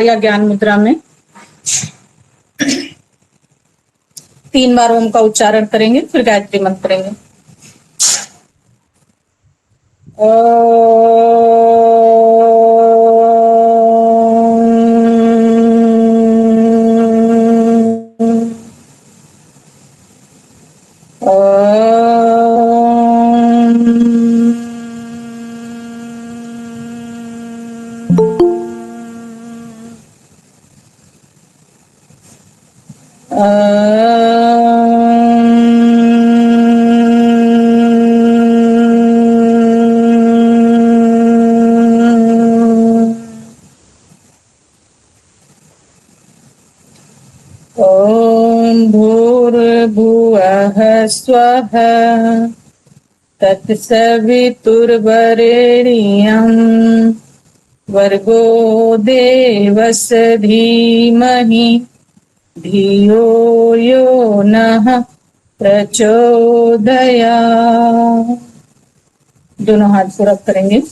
या ज्ञान मुद्रा में 3 बार ओम का उच्चारण करेंगे, फिर गायत्री मंत्र करेंगे। स्वः तत्सवितुर्वरेण्यं वर्गो देवस्य धीमहि धियो यो नः प्रचोदयात्। दोनों हाथ पूरा करेंगे।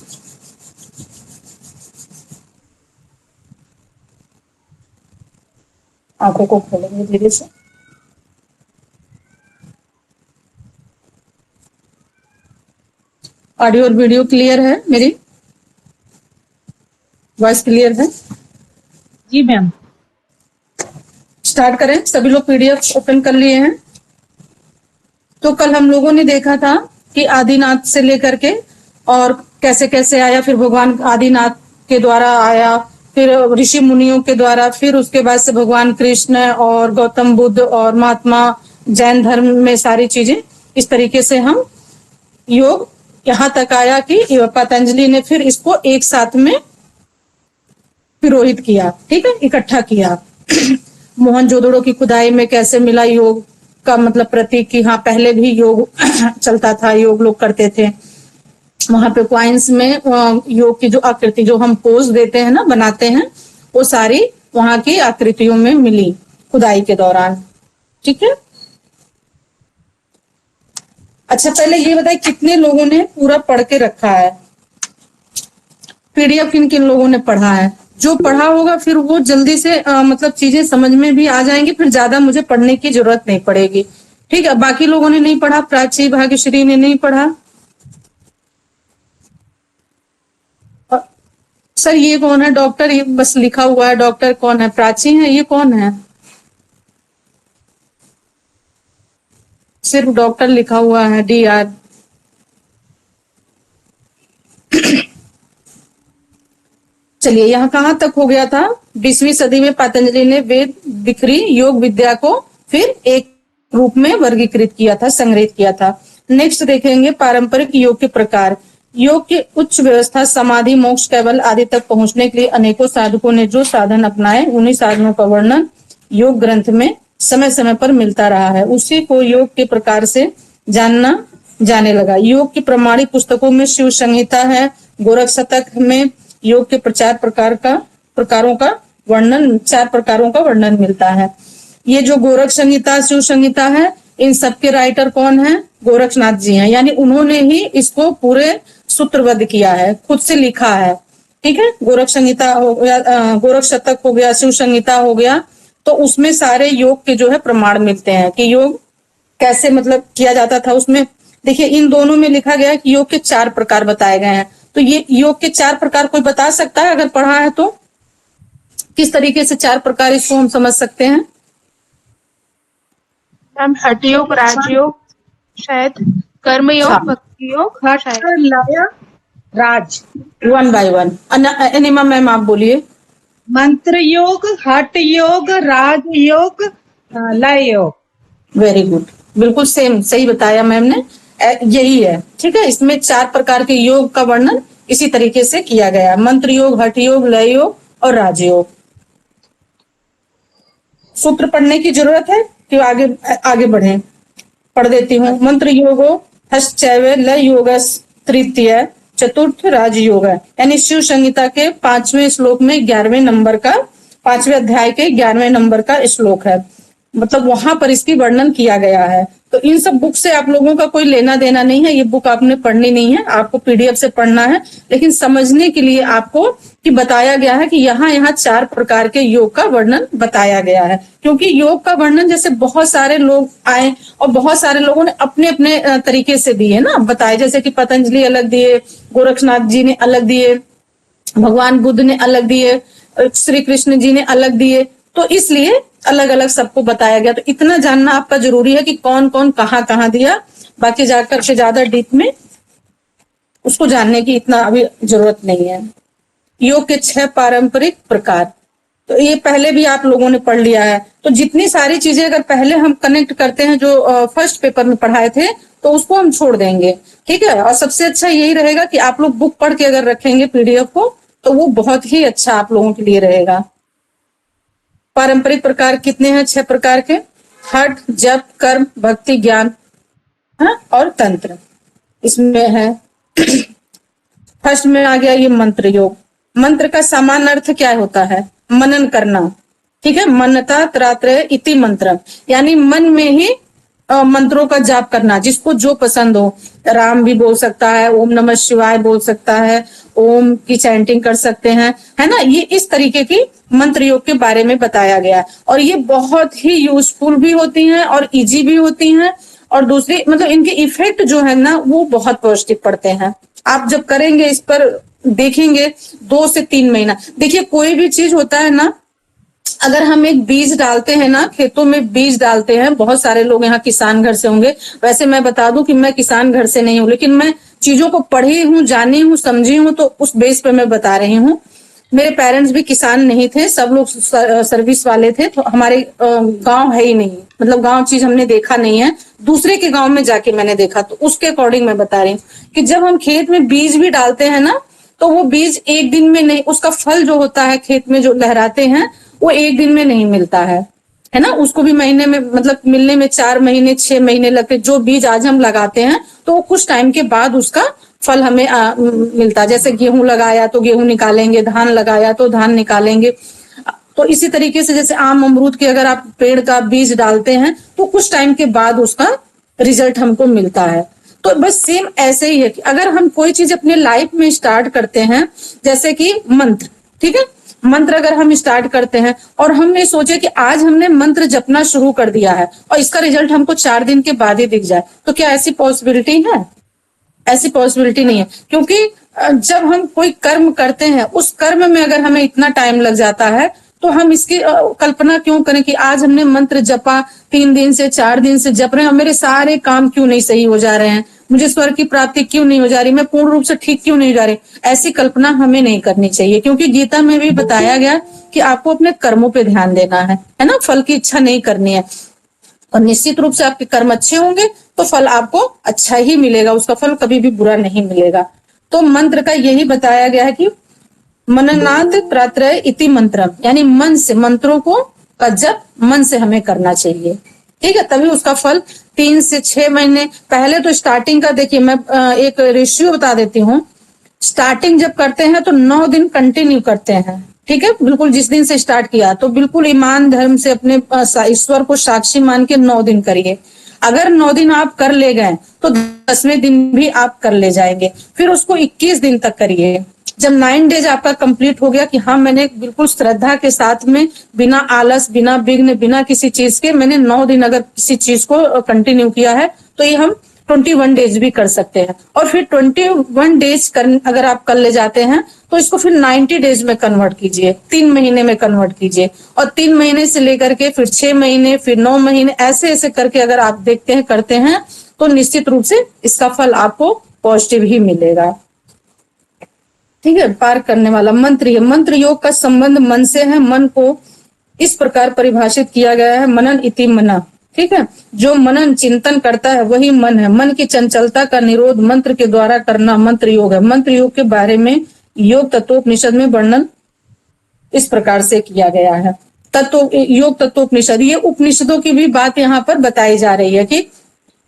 आंखों को खोलेंगे धीरे से। ऑडियो और वीडियो क्लियर है? मेरी वॉइस क्लियर है? जी मैम। स्टार्ट करें। सभी लोग पीडीएफ ओपन कर लिए हैं। तो कल हम लोगों ने देखा था कि आदिनाथ से लेकर के और कैसे कैसे आया, फिर भगवान आदिनाथ के द्वारा आया, फिर ऋषि मुनियों के द्वारा, फिर उसके बाद से भगवान कृष्ण और गौतम बुद्ध और महात्मा जैन धर्म में सारी चीजें इस तरीके से हम योग यहाँ तक आया कि पतंजलि ने फिर इसको एक साथ में पिरोहित किया, ठीक है, इकट्ठा किया। मोहनजोदड़ो की खुदाई में कैसे मिला योग का मतलब प्रतीक कि हाँ पहले भी योग चलता था, योग लोग करते थे। वहां पे क्वाइंस में योग की जो आकृति जो हम पोज देते हैं ना, बनाते हैं, वो सारी वहां की आकृतियों में मिली खुदाई के दौरान, ठीक है। अच्छा पहले ये बताइए कितने लोगों ने पूरा पढ़ के रखा है पीडीएफ? किन किन लोगों ने पढ़ा है? जो पढ़ा होगा फिर वो जल्दी से मतलब चीजें समझ में भी आ जाएंगी, फिर ज्यादा मुझे पढ़ने की जरूरत नहीं पड़ेगी, ठीक है। बाकी लोगों ने नहीं पढ़ा, प्राची भाग्यश्री ने नहीं पढ़ा। सर ये कौन है? डॉक्टर, ये बस लिखा हुआ है। डॉक्टर कौन है? प्राची है? ये कौन है? सिर्फ डॉक्टर लिखा हुआ है, DR। चलिए यहाँ कहाँ तक हो गया था? 20वीं सदी में पतंजलि ने वेद बिखरी योग विद्या को फिर एक रूप में वर्गीकृत किया था, संग्रहित किया था। नेक्स्ट देखेंगे पारंपरिक योग के प्रकार। योग की उच्च व्यवस्था, समाधि, मोक्ष, कैवल आदि तक पहुंचने के लिए अनेकों साधकों ने जो साधन अपनाए, उन्हीं साधनों का वर्णन योग ग्रंथ में समय समय पर मिलता रहा है। उसी को योग के प्रकार से जानना जाने लगा। योग की प्रमाणिक पुस्तकों में शिव संहिता है, गोरख शतक में योग के चार प्रकारों का वर्णन मिलता है। ये जो गोरख संहिता, शिव संहिता है, इन सबके राइटर कौन है? गोरखनाथ जी हैं, यानी उन्होंने ही इसको पूरे सूत्रबद्ध किया है, खुद से लिखा है, ठीक है। गोरख संहिता हो गया, गोरख शतक हो गया, शिव संहिता हो गया, तो उसमें सारे योग के जो है प्रमाण मिलते हैं कि योग कैसे मतलब किया जाता था। उसमें देखिए इन दोनों में लिखा गया है कि योग के 4 प्रकार बताए गए हैं। तो ये योग के 4 प्रकार कोई बता सकता है अगर पढ़ा है तो? किस तरीके से 4 प्रकार इसको हम समझ सकते हैं? मैम हठ योग, राजयोग, शायद कर्म योग, भक्ति योग, हाँ शायद लय, राज। 1 by 1 अनिमा मैम आप बोलिए। मंत्र योग, हठ योग, राज योग, लय योग। वेरी गुड, बिल्कुल सेम सही बताया मैम ने, यही है, ठीक है। इसमें 4 प्रकार के योग का वर्णन इसी तरीके से किया गया है। मंत्र योग, हठ योग, लय योग और राजयोग। सूत्र पढ़ने की जरूरत है कि आगे बढ़े? पढ़ देती हूँ। मंत्र योगो हश्चैव लय योगस तृतीय चतुर्थ राजयोग है, यानी शिव संहिता के 5वें श्लोक में 11वें नंबर का, 5वें अध्याय के 11वें नंबर का श्लोक है। मतलब वहां पर इसकी वर्णन किया गया है। तो इन सब बुक से आप लोगों का कोई लेना देना नहीं है, ये बुक आपने पढ़नी नहीं है, आपको पीडीएफ से पढ़ना है। लेकिन समझने के लिए आपको कि बताया गया है कि यहाँ 4 प्रकार के योग का वर्णन बताया गया है। क्योंकि योग का वर्णन जैसे बहुत सारे लोग आए और बहुत सारे लोगों ने अपने अपने तरीके से दिए ना बताए, जैसे कि पतंजलि अलग दिए, गोरक्षनाथ जी ने अलग दिए, भगवान बुद्ध ने अलग दिए, श्री कृष्ण जी ने अलग दिए, तो इसलिए अलग अलग सबको बताया गया। तो इतना जानना आपका जरूरी है कि कौन कौन कहाँ दिया, बाकी जाकर के ज्यादा डीप में उसको जानने की इतना अभी जरूरत नहीं है। योग के 6 पारंपरिक प्रकार, तो ये पहले भी आप लोगों ने पढ़ लिया है। तो जितनी सारी चीजें अगर पहले हम कनेक्ट करते हैं जो फर्स्ट पेपर में पढ़ाए थे, तो उसको हम छोड़ देंगे, ठीक है। और सबसे अच्छा यही रहेगा कि आप लोग बुक पढ़ के अगर रखेंगे पीडीएफ को, तो वो बहुत ही अच्छा आप लोगों के लिए रहेगा। पारंपरिक प्रकार कितने हैं? 6 प्रकार के, हठ, जप, कर्म, भक्ति, ज्ञान, हाँ, और तंत्र इसमें है। फर्स्ट में आ गया ये मंत्र योग। मंत्र का सामान्य अर्थ क्या होता है? मनन करना, ठीक है। मनता त्रात्रय इति मंत्र, यानी मन में ही मंत्रों का जाप करना, जिसको जो पसंद हो। राम भी बोल सकता है, ओम नमः शिवाय बोल सकता है, ओम की चैंटिंग कर सकते हैं, है ना। ये इस तरीके की मंत्र योग के बारे में बताया गया है। और ये बहुत ही यूजफुल भी होती हैं और इजी भी होती हैं। और दूसरी मतलब इनके इफेक्ट जो है ना वो बहुत पॉजिटिव पड़ते हैं। आप जब करेंगे इस पर देखेंगे 2 से 3 महीना। देखिए कोई भी चीज होता है ना, अगर हम एक बीज डालते हैं ना, खेतों में बीज डालते हैं, बहुत सारे लोग यहाँ किसान घर से होंगे। वैसे मैं बता दूं कि मैं किसान घर से नहीं हूँ, लेकिन मैं चीजों को पढ़ी हूँ, जानी हूँ, समझी हूँ, तो उस बेस पे मैं बता रही हूँ। मेरे पेरेंट्स भी किसान नहीं थे, सब लोग सर्विस वाले थे। तो हमारे गांव है ही नहीं, मतलब गांव चीज हमने देखा नहीं है, दूसरे के गांव में जाके मैंने देखा। तो उसके अकॉर्डिंग मैं बता रही हूँ कि जब हम खेत में बीज भी डालते हैं ना, तो वो बीज एक दिन में नहीं, उसका फल जो होता है खेत में जो लहराते हैं, वो एक दिन में नहीं मिलता है ना। उसको भी महीने में मतलब मिलने में 4 महीने 6 महीने लगते। जो बीज आज हम लगाते हैं तो वो कुछ टाइम के बाद उसका फल हमें मिलता है। जैसे गेहूं लगाया तो गेहूं निकालेंगे, धान लगाया तो धान निकालेंगे। तो इसी तरीके से जैसे आम अमरूद के अगर आप पेड़ का बीज डालते हैं तो कुछ टाइम के बाद उसका रिजल्ट हमको मिलता है। तो बस सेम ऐसे ही है कि अगर हम कोई चीज अपने लाइफ में स्टार्ट करते हैं, जैसे कि मंत्र, ठीक है, मंत्र अगर हम स्टार्ट करते हैं और हमने सोचे कि आज हमने मंत्र जपना शुरू कर दिया है और इसका रिजल्ट हमको 4 दिन के बाद ही दिख जाए, तो क्या ऐसी पॉसिबिलिटी है? ऐसी पॉसिबिलिटी नहीं है। क्योंकि जब हम कोई कर्म करते हैं, उस कर्म में अगर हमें इतना टाइम लग जाता है, तो हम इसकी कल्पना क्यों करें कि आज हमने मंत्र जपा, 3 दिन से 4 दिन से जप रहे हैं, मेरे सारे काम क्यों नहीं सही हो जा रहे हैं, मुझे स्वर्ग की प्राप्ति क्यों नहीं हो जा रही, मैं पूर्ण रूप से ठीक क्यों नहीं हो जा रही। ऐसी कल्पना हमें नहीं करनी चाहिए, क्योंकि गीता में भी बताया गया कि आपको अपने कर्मों पे ध्यान देना है ना, फल की इच्छा नहीं करनी है। और निश्चित रूप से आपके कर्म अच्छे होंगे तो फल आपको अच्छा ही मिलेगा, उसका फल कभी भी बुरा नहीं मिलेगा। तो मंत्र का यही बताया गया है कि मननात् त्रात्रय इति मंत्रम, यानी मन से मंत्रों को का जप मन से हमें करना चाहिए, ठीक है, तभी उसका फल 3 से 6 महीने। पहले तो स्टार्टिंग का देखिए, मैं एक रेशियो बता देती हूँ। स्टार्टिंग जब करते हैं तो 9 दिन कंटिन्यू करते हैं, ठीक है, बिल्कुल जिस दिन से स्टार्ट किया तो बिल्कुल ईमान धर्म से अपने ईश्वर को साक्षी मान के 9 दिन करिए। अगर 9 दिन आप कर ले गए तो 10वें दिन भी आप कर ले जाएंगे। फिर उसको 21 दिन तक करिए। जब 9 डेज आपका कंप्लीट हो गया कि हाँ मैंने बिल्कुल श्रद्धा के साथ में बिना आलस, बिना विघ्न, बिना किसी चीज के मैंने 9 दिन अगर किसी चीज को कंटिन्यू किया है, तो ये हम 21 डेज भी कर सकते हैं। और फिर 21 डेज अगर आप कर ले जाते हैं तो इसको फिर 90 डेज में कन्वर्ट कीजिए, 3 महीने में कन्वर्ट कीजिए। और 3 महीने से लेकर के फिर 6 महीने, फिर 9 महीने, ऐसे ऐसे करके अगर आप देखते हैं, करते हैं, तो निश्चित रूप से इसका फल आपको पॉजिटिव ही मिलेगा, ठीक है। पार करने वाला मंत्र है। मंत्र योग का संबंध मन से है। मन को इस प्रकार परिभाषित किया गया है, मनन इति मना, ठीक है। जो मनन चिंतन करता है वही मन है। मन की चंचलता का निरोध मंत्र के द्वारा करना मंत्र योग है। मंत्र योग के बारे में योग तत्वोपनिषद में वर्णन इस प्रकार से किया गया है। योग तत्वोपनिषद, ये उपनिषदों की भी बात यहाँ पर बताई जा रही है कि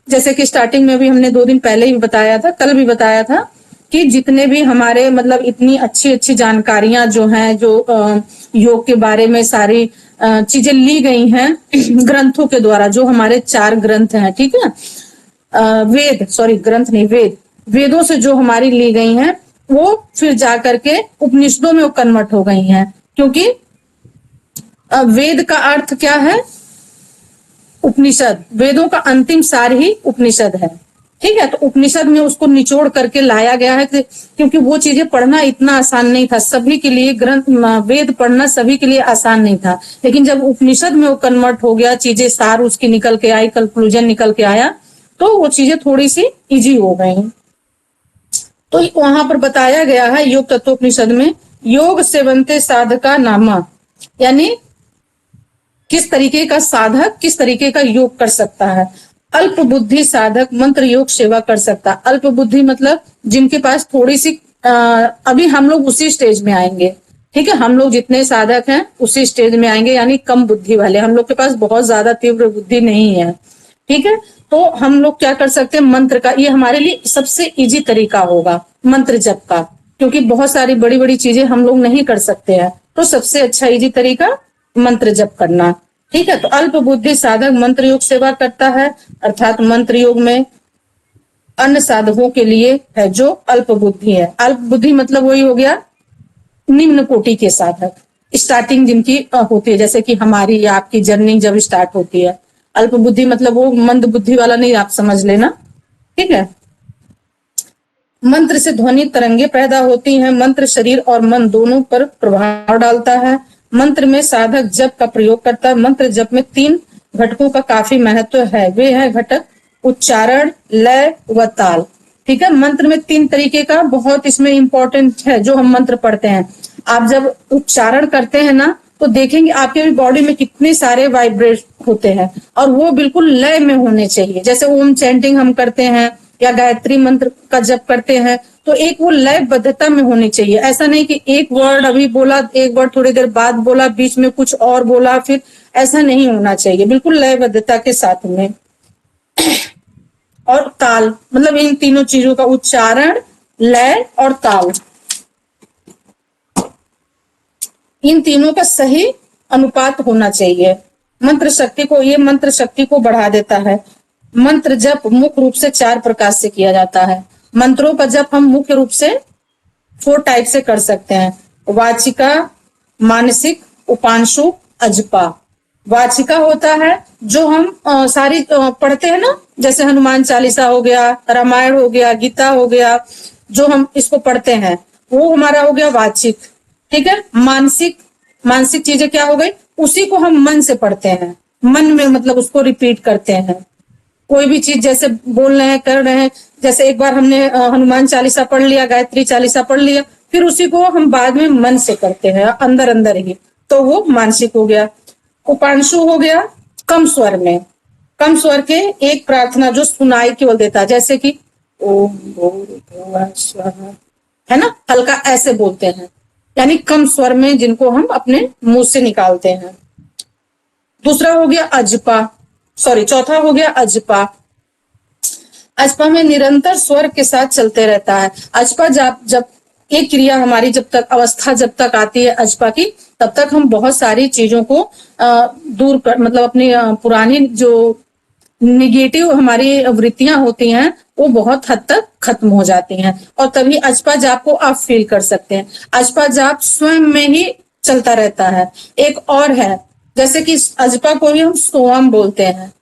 जैसे कि स्टार्टिंग में भी हमने 2 दिन पहले ही बताया था, कल भी बताया था कि जितने भी हमारे मतलब इतनी अच्छी अच्छी जानकारियां जो हैं, जो योग के बारे में सारी चीजें ली गई हैं ग्रंथों के द्वारा, जो हमारे 4 ग्रंथ हैं, ठीक है, वेद, सॉरी ग्रंथ नहीं, वेदों से जो हमारी ली गई हैं, वो फिर जा करके उपनिषदों में वो कन्वर्ट हो गई हैं। क्योंकि वेद का अर्थ क्या है? उपनिषद। वेदों का अंतिम सार ही उपनिषद है, ठीक है। तो उपनिषद में उसको निचोड़ करके लाया गया है, क्योंकि वो चीजें पढ़ना इतना आसान नहीं था सभी के लिए। ग्रंथ वेद पढ़ना सभी के लिए आसान नहीं था, लेकिन जब उपनिषद में वो कन्वर्ट हो गया, चीजें सार उसकी निकल के आई, कंक्लूजन निकल के आया, तो वो चीजें थोड़ी सी इजी हो गई। तो वहां पर बताया गया है योग तत्वोपनिषद में, योग सेवन्ते साधका नामा, यानी किस तरीके का साधक किस तरीके का योग कर सकता है। अल्प बुद्धि साधक मंत्र योग सेवा कर सकता है। अल्प बुद्धि मतलब जिनके पास थोड़ी सी अभी हम लोग उसी स्टेज में आएंगे, ठीक है, हम लोग जितने साधक हैं उसी स्टेज में आएंगे, यानी कम बुद्धि वाले। हम लोग के पास बहुत ज्यादा तीव्र बुद्धि नहीं है, ठीक है। तो हम लोग क्या कर सकते हैं, मंत्र का, ये हमारे लिए सबसे इजी तरीका होगा मंत्र जप का, क्योंकि बहुत सारी बड़ी बड़ी चीजें हम लोग नहीं कर सकते हैं। तो सबसे अच्छा इजी तरीका मंत्र जप करना, ठीक है। तो अल्प बुद्धि साधक मंत्र योग सेवा करता है, अर्थात मंत्र योग में अन्य साधकों के लिए है जो अल्प बुद्धि है। अल्प बुद्धि मतलब वही हो गया निम्न कोटि के साधक, स्टार्टिंग जिनकी होती है, जैसे कि हमारी या आपकी जर्नी जब स्टार्ट होती है। अल्प बुद्धि मतलब वो मंद बुद्धि वाला नहीं, आप समझ लेना, ठीक है। मंत्र से ध्वनि तरंगे पैदा होती हैं। मंत्र शरीर और मन दोनों पर प्रभाव डालता है। मंत्र में साधक जप का प्रयोग करता है। मंत्र जप में 3 घटकों का काफी महत्व है। वे हैं घटक उच्चारण, लय व ताल, ठीक है। मंत्र में 3 तरीके का बहुत इसमें इंपॉर्टेंट है जो हम मंत्र पढ़ते हैं। आप जब उच्चारण करते हैं ना, तो देखेंगे आपके भी बॉडी में कितने सारे वाइब्रेट होते हैं, और वो बिल्कुल लय में होने चाहिए। जैसे ओम चैंटिंग हम करते हैं या गायत्री मंत्र का जप करते हैं, तो एक वो लयबद्धता में होनी चाहिए। ऐसा नहीं कि एक वर्ड अभी बोला, एक वर्ड थोड़ी देर बाद बोला, बीच में कुछ और बोला, फिर ऐसा नहीं होना चाहिए, बिल्कुल लयबद्धता के साथ में। और ताल मतलब इन तीनों चीजों का उच्चारण, लय और ताल, इन तीनों का सही अनुपात होना चाहिए। मंत्र शक्ति को बढ़ा देता है। मंत्र जप मुख्य रूप से 4 प्रकार से किया जाता है। मंत्रों का जप हम मुख्य रूप से 4 टाइप से कर सकते हैं। वाचिका, मानसिक, उपांशु, अजपा। वाचिका होता है जो हम सारी पढ़ते हैं ना, जैसे हनुमान चालीसा हो गया, रामायण हो गया, गीता हो गया, जो हम इसको पढ़ते हैं वो हमारा हो गया वाचिक, ठीक है। मानसिक चीजें क्या हो गई, उसी को हम मन से पढ़ते हैं, मन में मतलब उसको रिपीट करते हैं। कोई भी चीज जैसे बोल रहे हैं, कर रहे हैं, जैसे एक बार हमने हनुमान चालीसा पढ़ लिया, गायत्री चालीसा पढ़ लिया, फिर उसी को हम बाद में मन से करते हैं, अंदर अंदर ही, तो वो मानसिक हो गया। उपांशु हो गया कम स्वर में, कम स्वर के एक प्रार्थना जो सुनाई केवल देता है, जैसे कि ओम भूर्भुवः स्वः, है ना, हल्का ऐसे बोलते हैं, यानी कम स्वर में, जिनको हम अपने मुंह से निकालते हैं। दूसरा हो गया अजपा, चौथा हो गया अजपा। अजपा में निरंतर स्वर के साथ चलते रहता है। अजपा जब एक क्रिया हमारी जब तक अवस्था जब तक आती है अजपा की, तब तक हम बहुत सारी चीजों को दूर कर, मतलब अपनी पुरानी जो निगेटिव हमारी वृत्तियां होती हैं वो बहुत हद तक खत्म हो जाती हैं, और तभी अजपा जाप को आप फील कर सकते हैं। अजपा जाप स्वयं में ही चलता रहता है। एक और है, जैसे कि अजपा को ही हम सोहम बोलते हैं।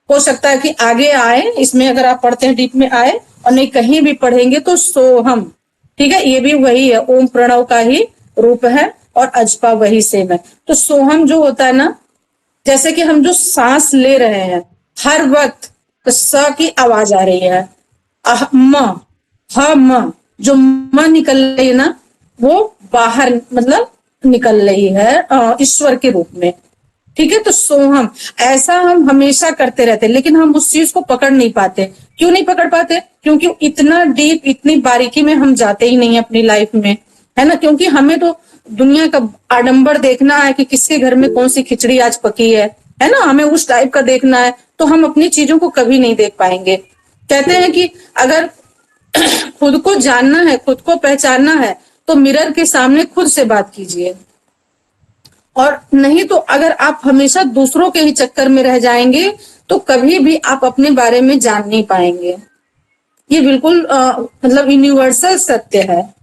हो सकता है कि आगे आए, इसमें अगर आप पढ़ते हैं डीप में आए, और नहीं कहीं भी पढ़ेंगे तो सोहम, ठीक है, ये भी वही है, ओम प्रणव का ही रूप है, और अजपा वही सेम है। तो सोहम जो होता है ना, जैसे कि हम जो सांस ले रहे हैं हर वक्त, तो स की आवाज आ रही है, म जो म निकल रही है ना, वो बाहर मतलब निकल रही है ईश्वर के रूप में, ठीक है। तो सोहम, ऐसा हम हमेशा करते रहते, लेकिन हम उस चीज को पकड़ नहीं पाते। क्यों नहीं पकड़ पाते? क्योंकि इतना डीप, इतनी बारीकी में हम जाते ही नहीं अपनी लाइफ में, है ना। क्योंकि हमें तो दुनिया का आडंबर देखना है कि किसके घर में कौन सी खिचड़ी आज पकी है ना, हमें उस टाइप का देखना है, तो हम अपनी चीजों को कभी नहीं देख पाएंगे। कहते हैं कि अगर खुद को जानना है, खुद को पहचानना है, तो मिरर के सामने खुद से बात कीजिए। और नहीं तो अगर आप हमेशा दूसरों के ही चक्कर में रह जाएंगे तो कभी भी आप अपने बारे में जान नहीं पाएंगे। ये बिल्कुल मतलब यूनिवर्सल सत्य है।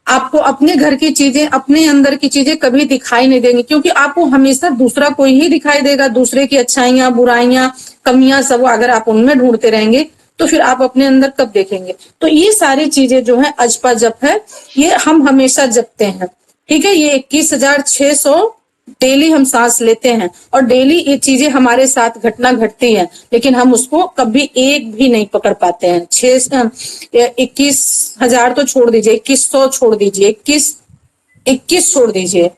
आपको अपने घर की चीजें, अपने अंदर की चीजें कभी दिखाई नहीं देंगी, क्योंकि आपको हमेशा दूसरा कोई ही दिखाई देगा। दूसरे की अच्छाइयां, बुराइयां, कमियां सब अगर आप उनमें ढूंढते रहेंगे तो फिर आप अपने अंदर कब देखेंगे। तो ये सारी चीजें जो है अजपा जप है, ये हम हमेशा जपते हैं। ठीक है, ये 21,600 डेली हम सांस लेते हैं और डेली ये चीजें हमारे साथ घटना घटती है, लेकिन हम उसको कभी एक भी नहीं पकड़ पाते हैं। 21,000 तो छोड़ दीजिए, 2100 छोड़ दीजिए, 21 छोड़ दीजिए,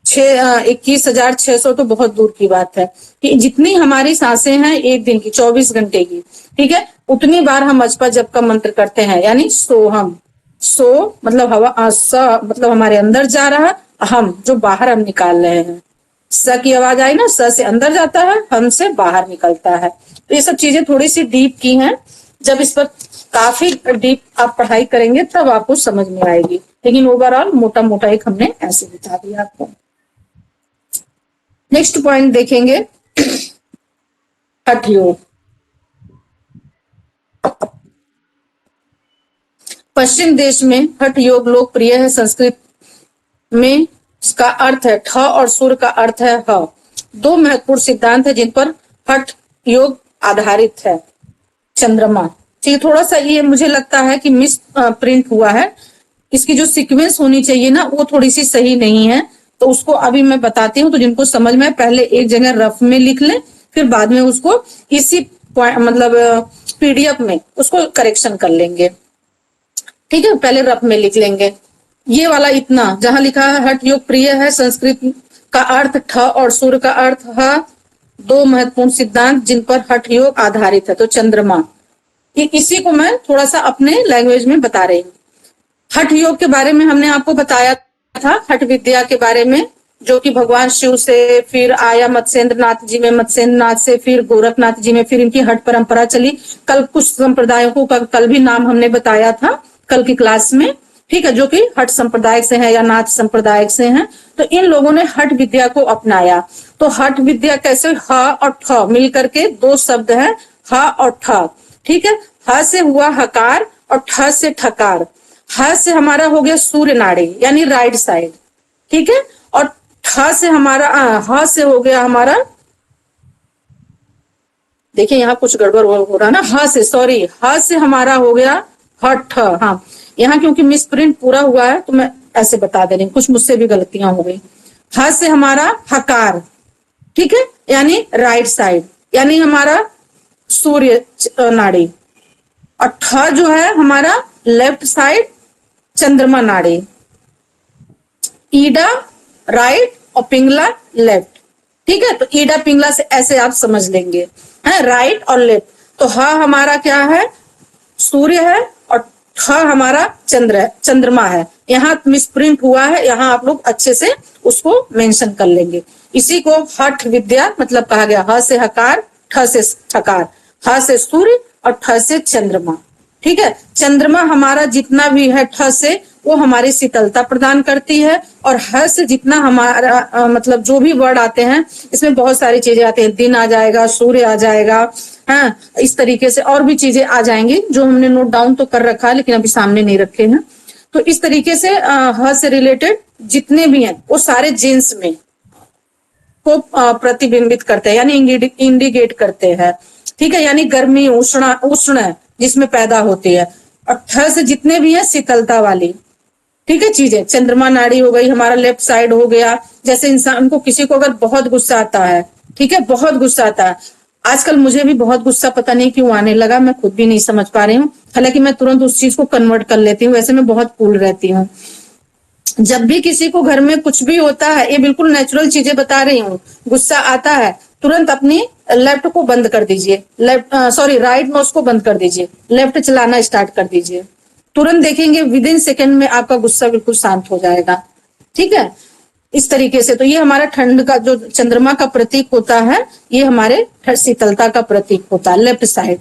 21,600 तो बहुत दूर की बात है। कि जितनी हमारी सांसें हैं एक दिन की, 24 घंटे की, ठीक है, उतनी बार हम अजपा जप का मंत्र करते हैं। यानी सोहम, सो मतलब हवा, स मतलब हमारे अंदर जा रहा, हम जो बाहर हम निकाल रहे हैं। स की आवाज आई ना, स से अंदर जाता है, हम से बाहर निकलता है। तो ये सब चीजें थोड़ी सी डीप की हैं। जब इस पर काफी डीप आप पढ़ाई करेंगे तब आपको समझ में आएगी, लेकिन ओवरऑल मोटा मोटा एक हमने ऐसे बता दिया आपको। नेक्स्ट पॉइंट देखेंगे, हठ योग। पश्चिम देश में हठ योग लोकप्रिय है। संस्कृत में इसका अर्थ है ठ और सुर का अर्थ है ह। दो महत्वपूर्ण सिद्धांत है जिन पर हठ योग आधारित है। चंद्रमा, ठीक, थोड़ा सा ये मुझे लगता है कि मिस प्रिंट हुआ है। इसकी जो सीक्वेंस होनी चाहिए ना वो थोड़ी सी सही नहीं है, तो उसको अभी मैं बताती हूँ। तो जिनको समझ में पहले एक जगह रफ में लिख लें, फिर बाद में उसको इसी मतलब पीडीएफ में उसको करेक्शन कर लेंगे। ठीक है, पहले रफ में लिख लेंगे। ये वाला इतना जहां लिखा है हठ योग प्रिय है, संस्कृत का अर्थ ठ और सुर का अर्थ ह, दो महत्वपूर्ण सिद्धांत जिन पर हठ योग आधारित है। तो चंद्रमा, इसी को मैं थोड़ा सा अपने लैंग्वेज में बता रही हूँ। हठ योग के बारे में हमने आपको बताया था, हठ विद्या के बारे में, जो कि भगवान शिव से फिर आया मत्स्येंद्र नाथ जी में, मत्स्येंद्र नाथ से फिर गोरखनाथ जी में, फिर इनकी हठ परंपरा चली। कल कुछ संप्रदायों को कल भी नाम हमने बताया था कल की क्लास में, ठीक है, जो कि हठ संप्रदाय से हैं या नाथ संप्रदाय से हैं। तो इन लोगों ने हठ विद्या को अपनाया। तो हठ विद्या कैसे, ह और ठ मिल करके दो शब्द है, ह और ठ, ठीक है। ह से हुआ हकार और ठ से ठकार। ह से हमारा हो गया सूर्य नाड़ी यानी राइट साइड, ठीक है, और ठ से हमारा ह से हो गया हमारा, देखिए यहाँ कुछ गड़बड़ हो रहा ना, ह से, सॉरी, ह से हमारा हो गया हठ। हाँ, यहाँ क्योंकि मिस प्रिंट पूरा हुआ है तो मैं ऐसे बता दे रही हूँ, कुछ मुझसे भी गलतियां हो गई। ह से हमारा हकार, ठीक है, यानी राइट साइड, यानी हमारा सूर्य नाड़ी, और ठ जो है हमारा लेफ्ट साइड चंद्रमा नाड़ी। ईडा राइट और पिंगला लेफ्ट, ठीक है। तो ईडा पिंगला से ऐसे आप समझ लेंगे, है राइट और लेफ्ट। तो ह हमारा क्या है, सूर्य है, और ठ हमारा चंद्रमा है। यहाँ मिसप्रिंट हुआ है, यहाँ आप लोग अच्छे से उसको मेंशन कर लेंगे। इसी को हठ विद्या मतलब कहा गया। ह से हकार, ठ से ठकार, ह से सूर्य और ठ से चंद्रमा, ठीक है। चंद्रमा हमारा जितना भी है ठ से वो हमारी शीतलता प्रदान करती है, और ह से जितना हमारा मतलब जो भी वर्ड आते हैं इसमें बहुत सारी चीजें आती हैं। दिन आ जाएगा, सूर्य आ जाएगा, हाँ, इस तरीके से और भी चीजें आ जाएंगी जो हमने नोट डाउन तो कर रखा है लेकिन अभी सामने नहीं रखे हैं। तो इस तरीके से ह से रिलेटेड जितने भी हैं वो सारे जीन्स में को प्रतिबिंबित करते हैं, यानी इंडिकेट करते हैं, ठीक है। यानी गर्मी, उष्ण जिसमें पैदा होती है, और ठ से जितने भी है शीतलता वाली, ठीक है, चीजें। चंद्रमा नाड़ी हो गई, हमारा लेफ्ट साइड हो गया। जैसे इंसान को, किसी को अगर बहुत गुस्सा आता है, ठीक है, बहुत गुस्सा आता है, आजकल मुझे भी बहुत गुस्सा पता नहीं क्यों आने लगा, मैं खुद भी नहीं समझ पा रही हूँ। हालांकि मैं तुरंत उस चीज को कन्वर्ट कर लेती हूँ, वैसे मैं बहुत कूल रहती हूँ। जब भी किसी को घर में कुछ भी होता है, ये बिल्कुल नेचुरल चीजें बता रही हूँ, गुस्सा आता है, तुरंत अपनी लेफ्ट को बंद कर दीजिए, राइट माउस को बंद कर दीजिए, लेफ्ट चलाना स्टार्ट कर दीजिए। तुरंत देखेंगे विद इन सेकेंड में आपका गुस्सा बिल्कुल शांत हो जाएगा, ठीक है। इस तरीके से तो ये हमारा ठंड का जो चंद्रमा का प्रतीक होता है, ये हमारे शीतलता का प्रतीक होता है, लेफ्ट साइड।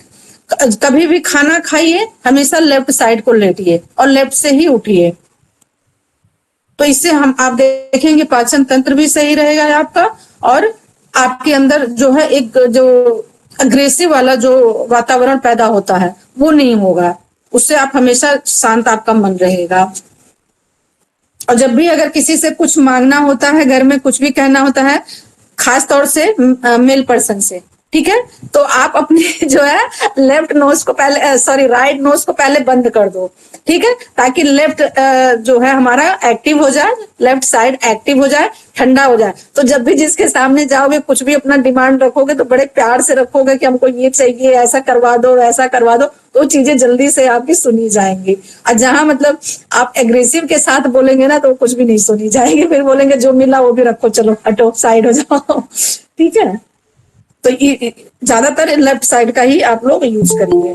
कभी भी खाना खाइए हमेशा लेफ्ट साइड को लेटिए और लेफ्ट से ही उठिए। तो इससे हम आप देखेंगे पाचन तंत्र भी सही रहेगा आपका, और आपके अंदर जो है एक जो अग्रेसिव वाला जो वातावरण पैदा होता है वो नहीं होगा। उससे आप हमेशा शांत, आपका मन रहेगा। और जब भी अगर किसी से कुछ मांगना होता है, घर में कुछ भी कहना होता है, खास तौर से मेल पर्सन से, ठीक है, तो आप अपने जो है लेफ्ट नोज को पहले सॉरी राइट नोज को पहले बंद कर दो, ठीक है, ताकि लेफ्ट जो है हमारा एक्टिव हो जाए, लेफ्ट साइड एक्टिव हो जाए, ठंडा हो जाए। तो जब भी जिसके सामने जाओगे कुछ भी अपना डिमांड रखोगे तो बड़े प्यार से रखोगे कि हमको ये चाहिए, ऐसा करवा दो, वैसा करवा दो, तो चीजें जल्दी से आपकी सुनी जाएंगी। और जहां मतलब आप एग्रेसिव के साथ बोलेंगे ना तो कुछ भी नहीं सुनी जाएगी, फिर बोलेंगे जो मिला वो भी रखो, चलो हटो, साइड हो जाओ, ठीक है। तो ज्यादातर लेफ्ट साइड का ही आप लोग यूज करिए।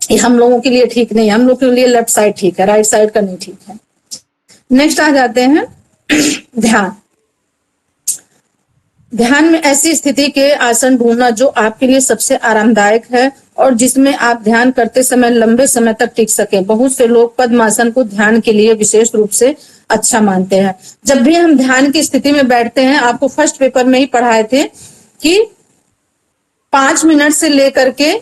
ये हम लोगों के लिए ठीक नहीं है, हम लोग के लिए लेफ्ट साइड ठीक है, राइट साइड का नहीं ठीक है। नेक्स्ट आ जाते हैं ध्यान। ध्यान में ऐसी स्थिति के आसन ढूंढना जो आपके लिए सबसे आरामदायक है और जिसमें आप ध्यान करते समय लंबे समय तक टिक सके। बहुत से लोग पद्मासन को ध्यान के लिए विशेष रूप से अच्छा मानते हैं। जब भी हम ध्यान की स्थिति में बैठते हैं, आपको फर्स्ट पेपर में ही पढ़ाए थे कि 5 मिनट से लेकर के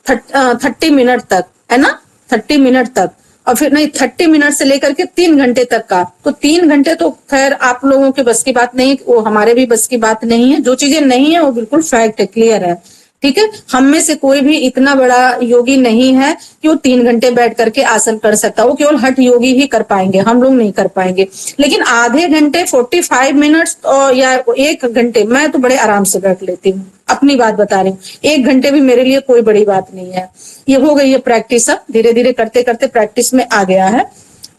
30 मिनट तक, है ना, 30 मिनट तक, और फिर नहीं 30 मिनट से लेकर के 3 घंटे तक का। तो 3 घंटे तो खैर आप लोगों के बस की बात नहीं, वो हमारे भी बस की बात नहीं है। जो चीजें नहीं है वो बिल्कुल फैक्ट है, क्लियर है, ठीक है। हम में से कोई भी इतना बड़ा योगी नहीं है कि वो 3 घंटे बैठ करके आसन कर सकता, वो केवल हठ योगी ही कर पाएंगे, हम लोग नहीं कर पाएंगे। लेकिन आधे घंटे 45 मिनट्स या 1 घंटे मैं तो बड़े आराम से बैठ लेती हूँ, अपनी बात बता रही हूँ। 1 घंटे भी मेरे लिए कोई बड़ी बात नहीं है। ये हो गई है प्रैक्टिस, अब धीरे धीरे करते करते प्रैक्टिस में आ गया है।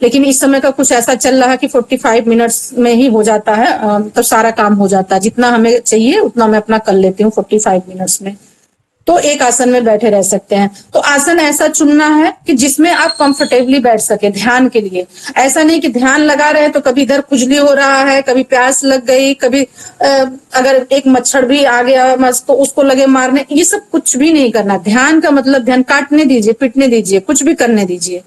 लेकिन इस समय का कुछ ऐसा चल रहा है कि 45 मिनट्स में ही हो जाता है, तो सारा काम हो जाता है। जितना हमें चाहिए उतना मैं अपना कर लेती हूँ 45 मिनट्स में। तो एक आसन में बैठे रह सकते हैं। तो आसन ऐसा चुनना है कि जिसमें आप कंफर्टेबली बैठ सके ध्यान के लिए। ऐसा नहीं कि ध्यान लगा रहे तो कभी इधर खुजली हो रहा है, कभी प्यास लग गई, कभी अगर एक मच्छर भी आ गया मस्त तो उसको लगे मारने, ये सब कुछ भी नहीं करना। ध्यान का मतलब ध्यान काटने दीजिए, पिटने दीजिए, कुछ भी करने दीजिए।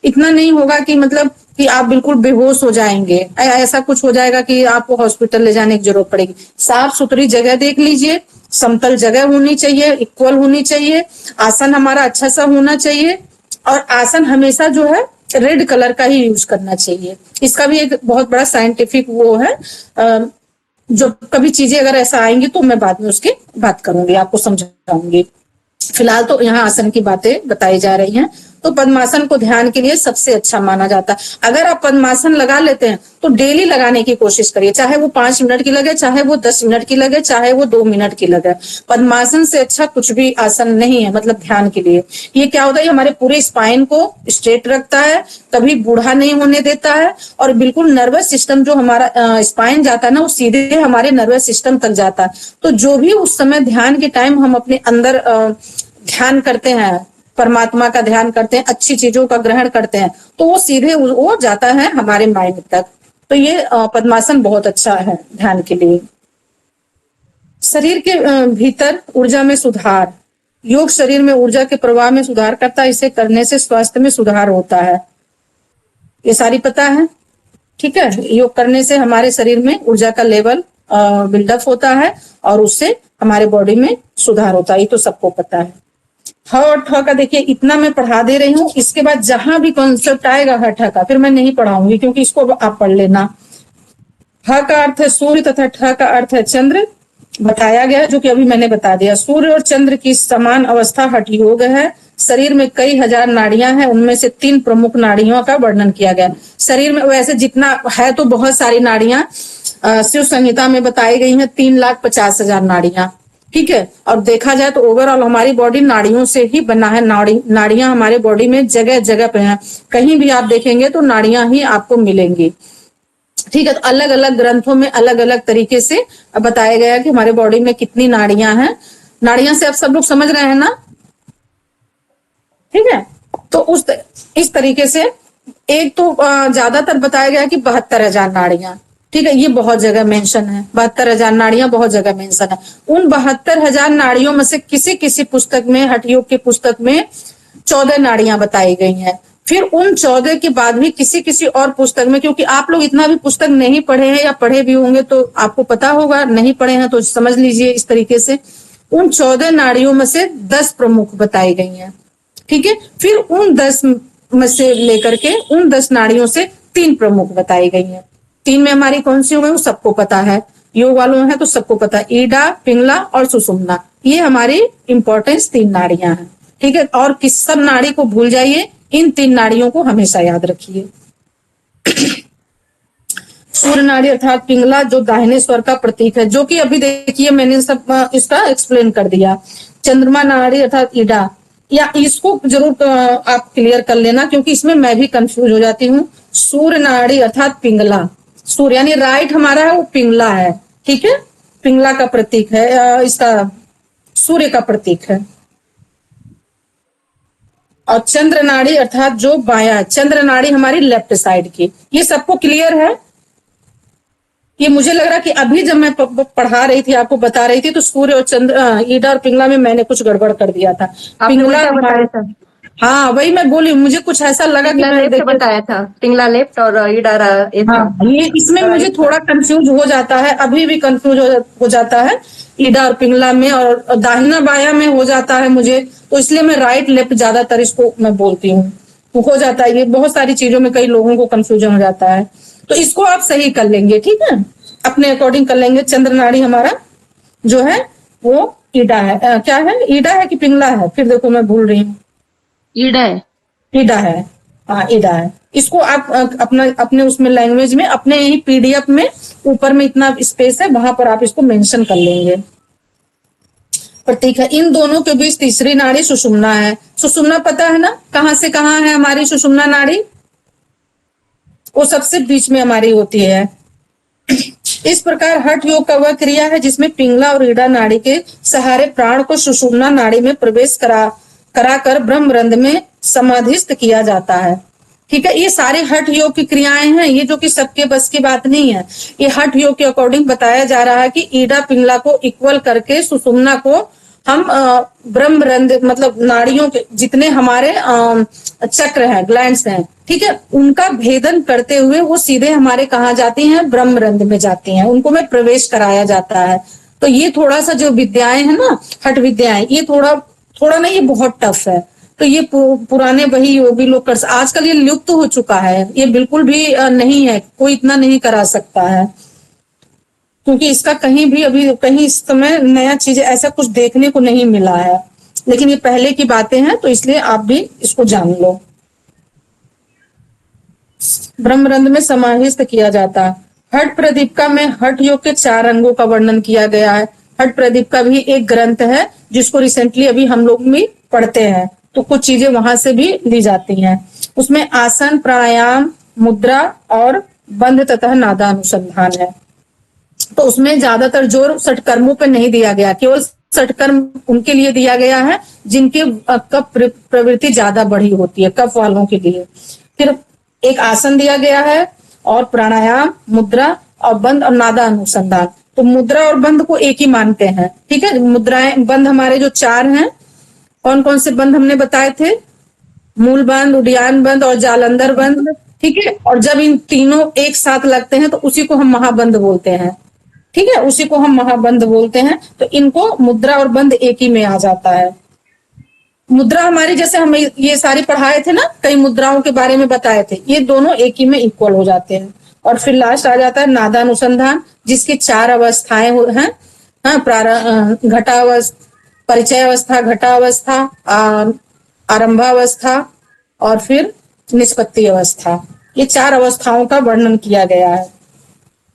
इतना नहीं होगा कि मतलब कि आप बिल्कुल बेहोश हो जाएंगे, ऐसा कुछ हो जाएगा कि आपको हॉस्पिटल ले जाने की जरूरत पड़ेगी। साफ सुथरी जगह देख लीजिए, समतल जगह होनी चाहिए, इक्वल होनी चाहिए, आसन हमारा अच्छा सा होना चाहिए, और आसन हमेशा जो है रेड कलर का ही यूज करना चाहिए। इसका भी एक बहुत बड़ा साइंटिफिक वो है। जो कभी चीजें अगर ऐसा आएंगी तो मैं बाद में उसकी बात करूंगी, आपको समझाऊंगी। फिलहाल तो यहाँ आसन की बातें बताई जा रही हैं। तो पद्मासन को ध्यान के लिए सबसे अच्छा माना जाता है। अगर आप पद्मासन लगा लेते हैं तो डेली लगाने की कोशिश करिए, चाहे वो 5 मिनट की लगे, चाहे वो 10 मिनट की लगे, चाहे वो 2 मिनट की लगे। पद्मासन से अच्छा कुछ भी आसन नहीं है, मतलब ध्यान के लिए। ये क्या होता है, हमारे पूरे स्पाइन को स्ट्रेट रखता है, कभी बूढ़ा नहीं होने देता है, और बिल्कुल नर्वस सिस्टम जो हमारा स्पाइन जाता है ना, वो सीधे हमारे नर्वस सिस्टम तक जाता है। तो जो भी उस समय ध्यान के टाइम हम अपने अंदर ध्यान करते हैं, परमात्मा का ध्यान करते हैं, अच्छी चीजों का ग्रहण करते हैं, तो वो सीधे वो जाता है हमारे माइंड तक। तो ये पद्मासन बहुत अच्छा है ध्यान के लिए। शरीर के भीतर ऊर्जा में सुधार। योग शरीर में ऊर्जा के प्रवाह में सुधार करता है। इसे करने से स्वास्थ्य में सुधार होता है। ये सारी पता है, ठीक है। योग करने से हमारे शरीर में ऊर्जा का लेवल बिल्डअप होता है और उससे हमारे बॉडी में सुधार होता है, ये तो सबको पता है। ह और ठ का देखिए इतना मैं पढ़ा दे रही हूँ, इसके बाद जहां भी कॉन्सेप्ट आएगा ह ठ का फिर मैं नहीं पढ़ाऊंगी, क्योंकि इसको आप पढ़ लेना। ह का अर्थ है सूर्य तथा ठ का अर्थ है चंद्र, बताया गया जो कि अभी मैंने बता दिया। सूर्य और चंद्र की समान अवस्था हठ योग है। शरीर में कई हजार नाड़ियां हैं, उनमें से 3 प्रमुख नाड़ियों का वर्णन किया गया। शरीर में वैसे जितना है तो बहुत सारी नाड़ियां शिव संहिता में बताई गई हैं, 3,50,000 नाड़ियां, ठीक है। और देखा जाए तो ओवरऑल हमारी बॉडी नाड़ियों से ही बना है। नाड़ियां हमारे बॉडी में जगह जगह पे हैं, कहीं भी आप देखेंगे तो नाड़ियां ही आपको मिलेंगी, ठीक है। तो अलग अलग ग्रंथों में अलग अलग तरीके से बताया गया कि हमारे बॉडी में कितनी नाड़ियां हैं। नाड़ियां से आप सब लोग समझ रहे हैं ना, ठीक है। तो इस तरीके से एक तो ज्यादातर बताया गया कि 72,000 नाड़ियां, ठीक है, ये बहुत जगह मेंशन है, 72,000 नाड़ियां बहुत जगह मेंशन है। उन 72,000 नाड़ियों में से किसी किसी पुस्तक में, हठ योग की पुस्तक में 14 नाड़ियां बताई गई हैं। फिर उन 14 के बाद भी किसी किसी और पुस्तक में, क्योंकि आप लोग इतना भी पुस्तक नहीं पढ़े हैं या पढ़े भी होंगे तो आपको पता होगा, नहीं पढ़े हैं तो समझ लीजिए इस तरीके से, उन 14 नाड़ियों में से 10 प्रमुख बताई गई हैं। ठीक है, फिर उन 10 में से लेकर के उन 10 नाड़ियों से 3 प्रमुख बताई गई हैं। 3 में हमारी कौन सी हो गई वो सबको पता है, योग वालों है तो सबको पता है, ईडा, पिंगला और सुषुम्ना, ये हमारी इंपॉर्टेंस 3 नाड़ियां हैं। ठीक है, और किस सब नाड़ी को भूल जाइए, इन 3 नाड़ियों को हमेशा याद रखिए। सूर्य नाड़ी अर्थात पिंगला जो दाहिने स्वर का प्रतीक है, जो कि अभी देखिए मैंने सब इसका एक्सप्लेन कर दिया। चंद्रमा नाड़ी अर्थात ईडा, या इसको जरूर आप क्लियर कर लेना क्योंकि इसमें मैं भी कंफ्यूज हो जाती हूँ। सूर्य नाड़ी अर्थात पिंगला, सूर्य यानी राइट हमारा है वो पिंगला है। ठीक है, पिंगला का प्रतीक है, इसका सूर्य का प्रतीक है। और चंद्र नाड़ी अर्थात जो बाया, चंद्र नाड़ी हमारी लेफ्ट साइड की। ये सबको क्लियर है? ये मुझे लग रहा कि अभी जब मैं पढ़ा रही थी, आपको बता रही थी, तो सूर्य और चंद्र, ईडा और पिंगला में मैंने कुछ गड़बड़ कर दिया था। पिंगला बताया था, हाँ वही मैं बोली, मुझे कुछ ऐसा लगा कि मैं लेफ्ट बताया था, पिंगला लेफ्ट और ईडा हाँ, ये इसमें मुझे थोड़ा कंफ्यूज हो जाता है, अभी भी कंफ्यूज हो जाता है ईडा और पिंगला में, और दाहिना बाया में हो जाता है मुझे, तो इसलिए मैं राइट लेफ्ट ज्यादातर इसको मैं बोलती हूँ, हो जाता है। ये बहुत सारी चीजों में कई लोगों को कंफ्यूजन हो जाता है, तो इसको आप सही कर लेंगे। ठीक है, अपने अकॉर्डिंग कर लेंगे। चंद्र नाड़ी हमारा जो है वो ईडा है, क्या है, ईडा है कि पिंगला है, फिर देखो मैं भूल रही हूँ, ईडा है, ईडा है, हाँ ईडा है। इसको आप अपने उसमें लैंग्वेज में, अपने ही पीडीएफ में ऊपर में इतना स्पेस है, वहां पर आप इसको मेंशन कर लेंगे। प्रतीक है, इन दोनों के बीच तीसरी नाड़ी सुषुम्ना है। सुषुम्ना पता है ना, कहां से कहां है हमारी सुषुम्ना नाड़ी, वो सबसे बीच में हमारी होती है। इस प्रकार हठ योग का वह क्रिया है जिसमें पिंगला और ईडा नाड़ी के सहारे प्राण को सुषुम्ना नाड़ी में प्रवेश कराकर ब्रह्मरंध्र में समाधिस्थ किया जाता है। ठीक है, ये सारे हठ योग की क्रियाएं हैं, ये जो कि सबके बस की बात नहीं है। ये हठ योग के अकॉर्डिंग बताया जा रहा है कि ईडा पिंगला को इक्वल करके सुषुम्ना को हम ब्रह्मरंध्र, मतलब नाड़ियों के जितने हमारे चक्र हैं, ग्लैंड्स हैं, ठीक है, उनका भेदन करते हुए वो सीधे हमारे कहाँ जाती हैं, ब्रह्मरंध्र में जाती हैं, उनको में प्रवेश कराया जाता है। तो ये थोड़ा सा जो विद्याएं हैं ना, हठ विद्याएं, ये थोड़ा नहीं, ये बहुत टफ है। तो ये पुराने वही योगी लोग कर, आजकल ये लुप्त हो चुका है, ये बिल्कुल भी नहीं है, कोई इतना नहीं करा सकता है, क्योंकि इसका कहीं भी अभी कहीं इस समय नया चीज ऐसा कुछ देखने को नहीं मिला है। लेकिन ये पहले की बातें हैं, तो इसलिए आप भी इसको जान लो। ब्रह्मरंध्र में समाहित किया जाता है। हठ प्रदीपिका में हठ योग के 4 अंगों का वर्णन किया गया है। हठ प्रदीपिका भी एक ग्रंथ है जिसको रिसेंटली अभी हम लोग भी पढ़ते हैं, तो कुछ चीजें वहां से भी ली जाती हैं। उसमें आसन, प्राणायाम, मुद्रा और बंध तथा नादानुसंधान है। तो उसमें ज्यादातर जोर षटकर्मों पर नहीं दिया गया, केवल षटकर्म उनके लिए दिया गया है जिनके कफ प्रवृत्ति ज्यादा बढ़ी होती है, कफ वालों के लिए। फिर एक आसन दिया गया है, और प्राणायाम, मुद्रा और बंध और नादा अनुसंधान। तो मुद्रा और बंध को एक ही मानते हैं। ठीक है, मुद्राएं, बंध हमारे जो 4 हैं, कौन कौन से बंध हमने बताए थे, मूल बंध, उडियान बंध और जालंधर बंध। ठीक है, और जब इन तीनों एक साथ लगते हैं तो उसी को हम महाबंध बोलते हैं। ठीक है, उसी को हम महाबंध बोलते हैं। तो इनको मुद्रा और बंध एक ही में आ जाता है। मुद्रा हमारी, जैसे हम ये सारी पढ़ाए थे ना, कई मुद्राओं के बारे में बताए थे, ये दोनों एक ही में इक्वल हो जाते हैं। और फिर लास्ट आ जाता है नादानुसंधान, जिसकी 4 अवस्थाएं हैं, हाँ, घटावस्था, परिचय अवस्था, घटावस्था, आरंभावस्था और फिर निष्पत्ति अवस्था। ये 4 अवस्थाओं का वर्णन किया गया है,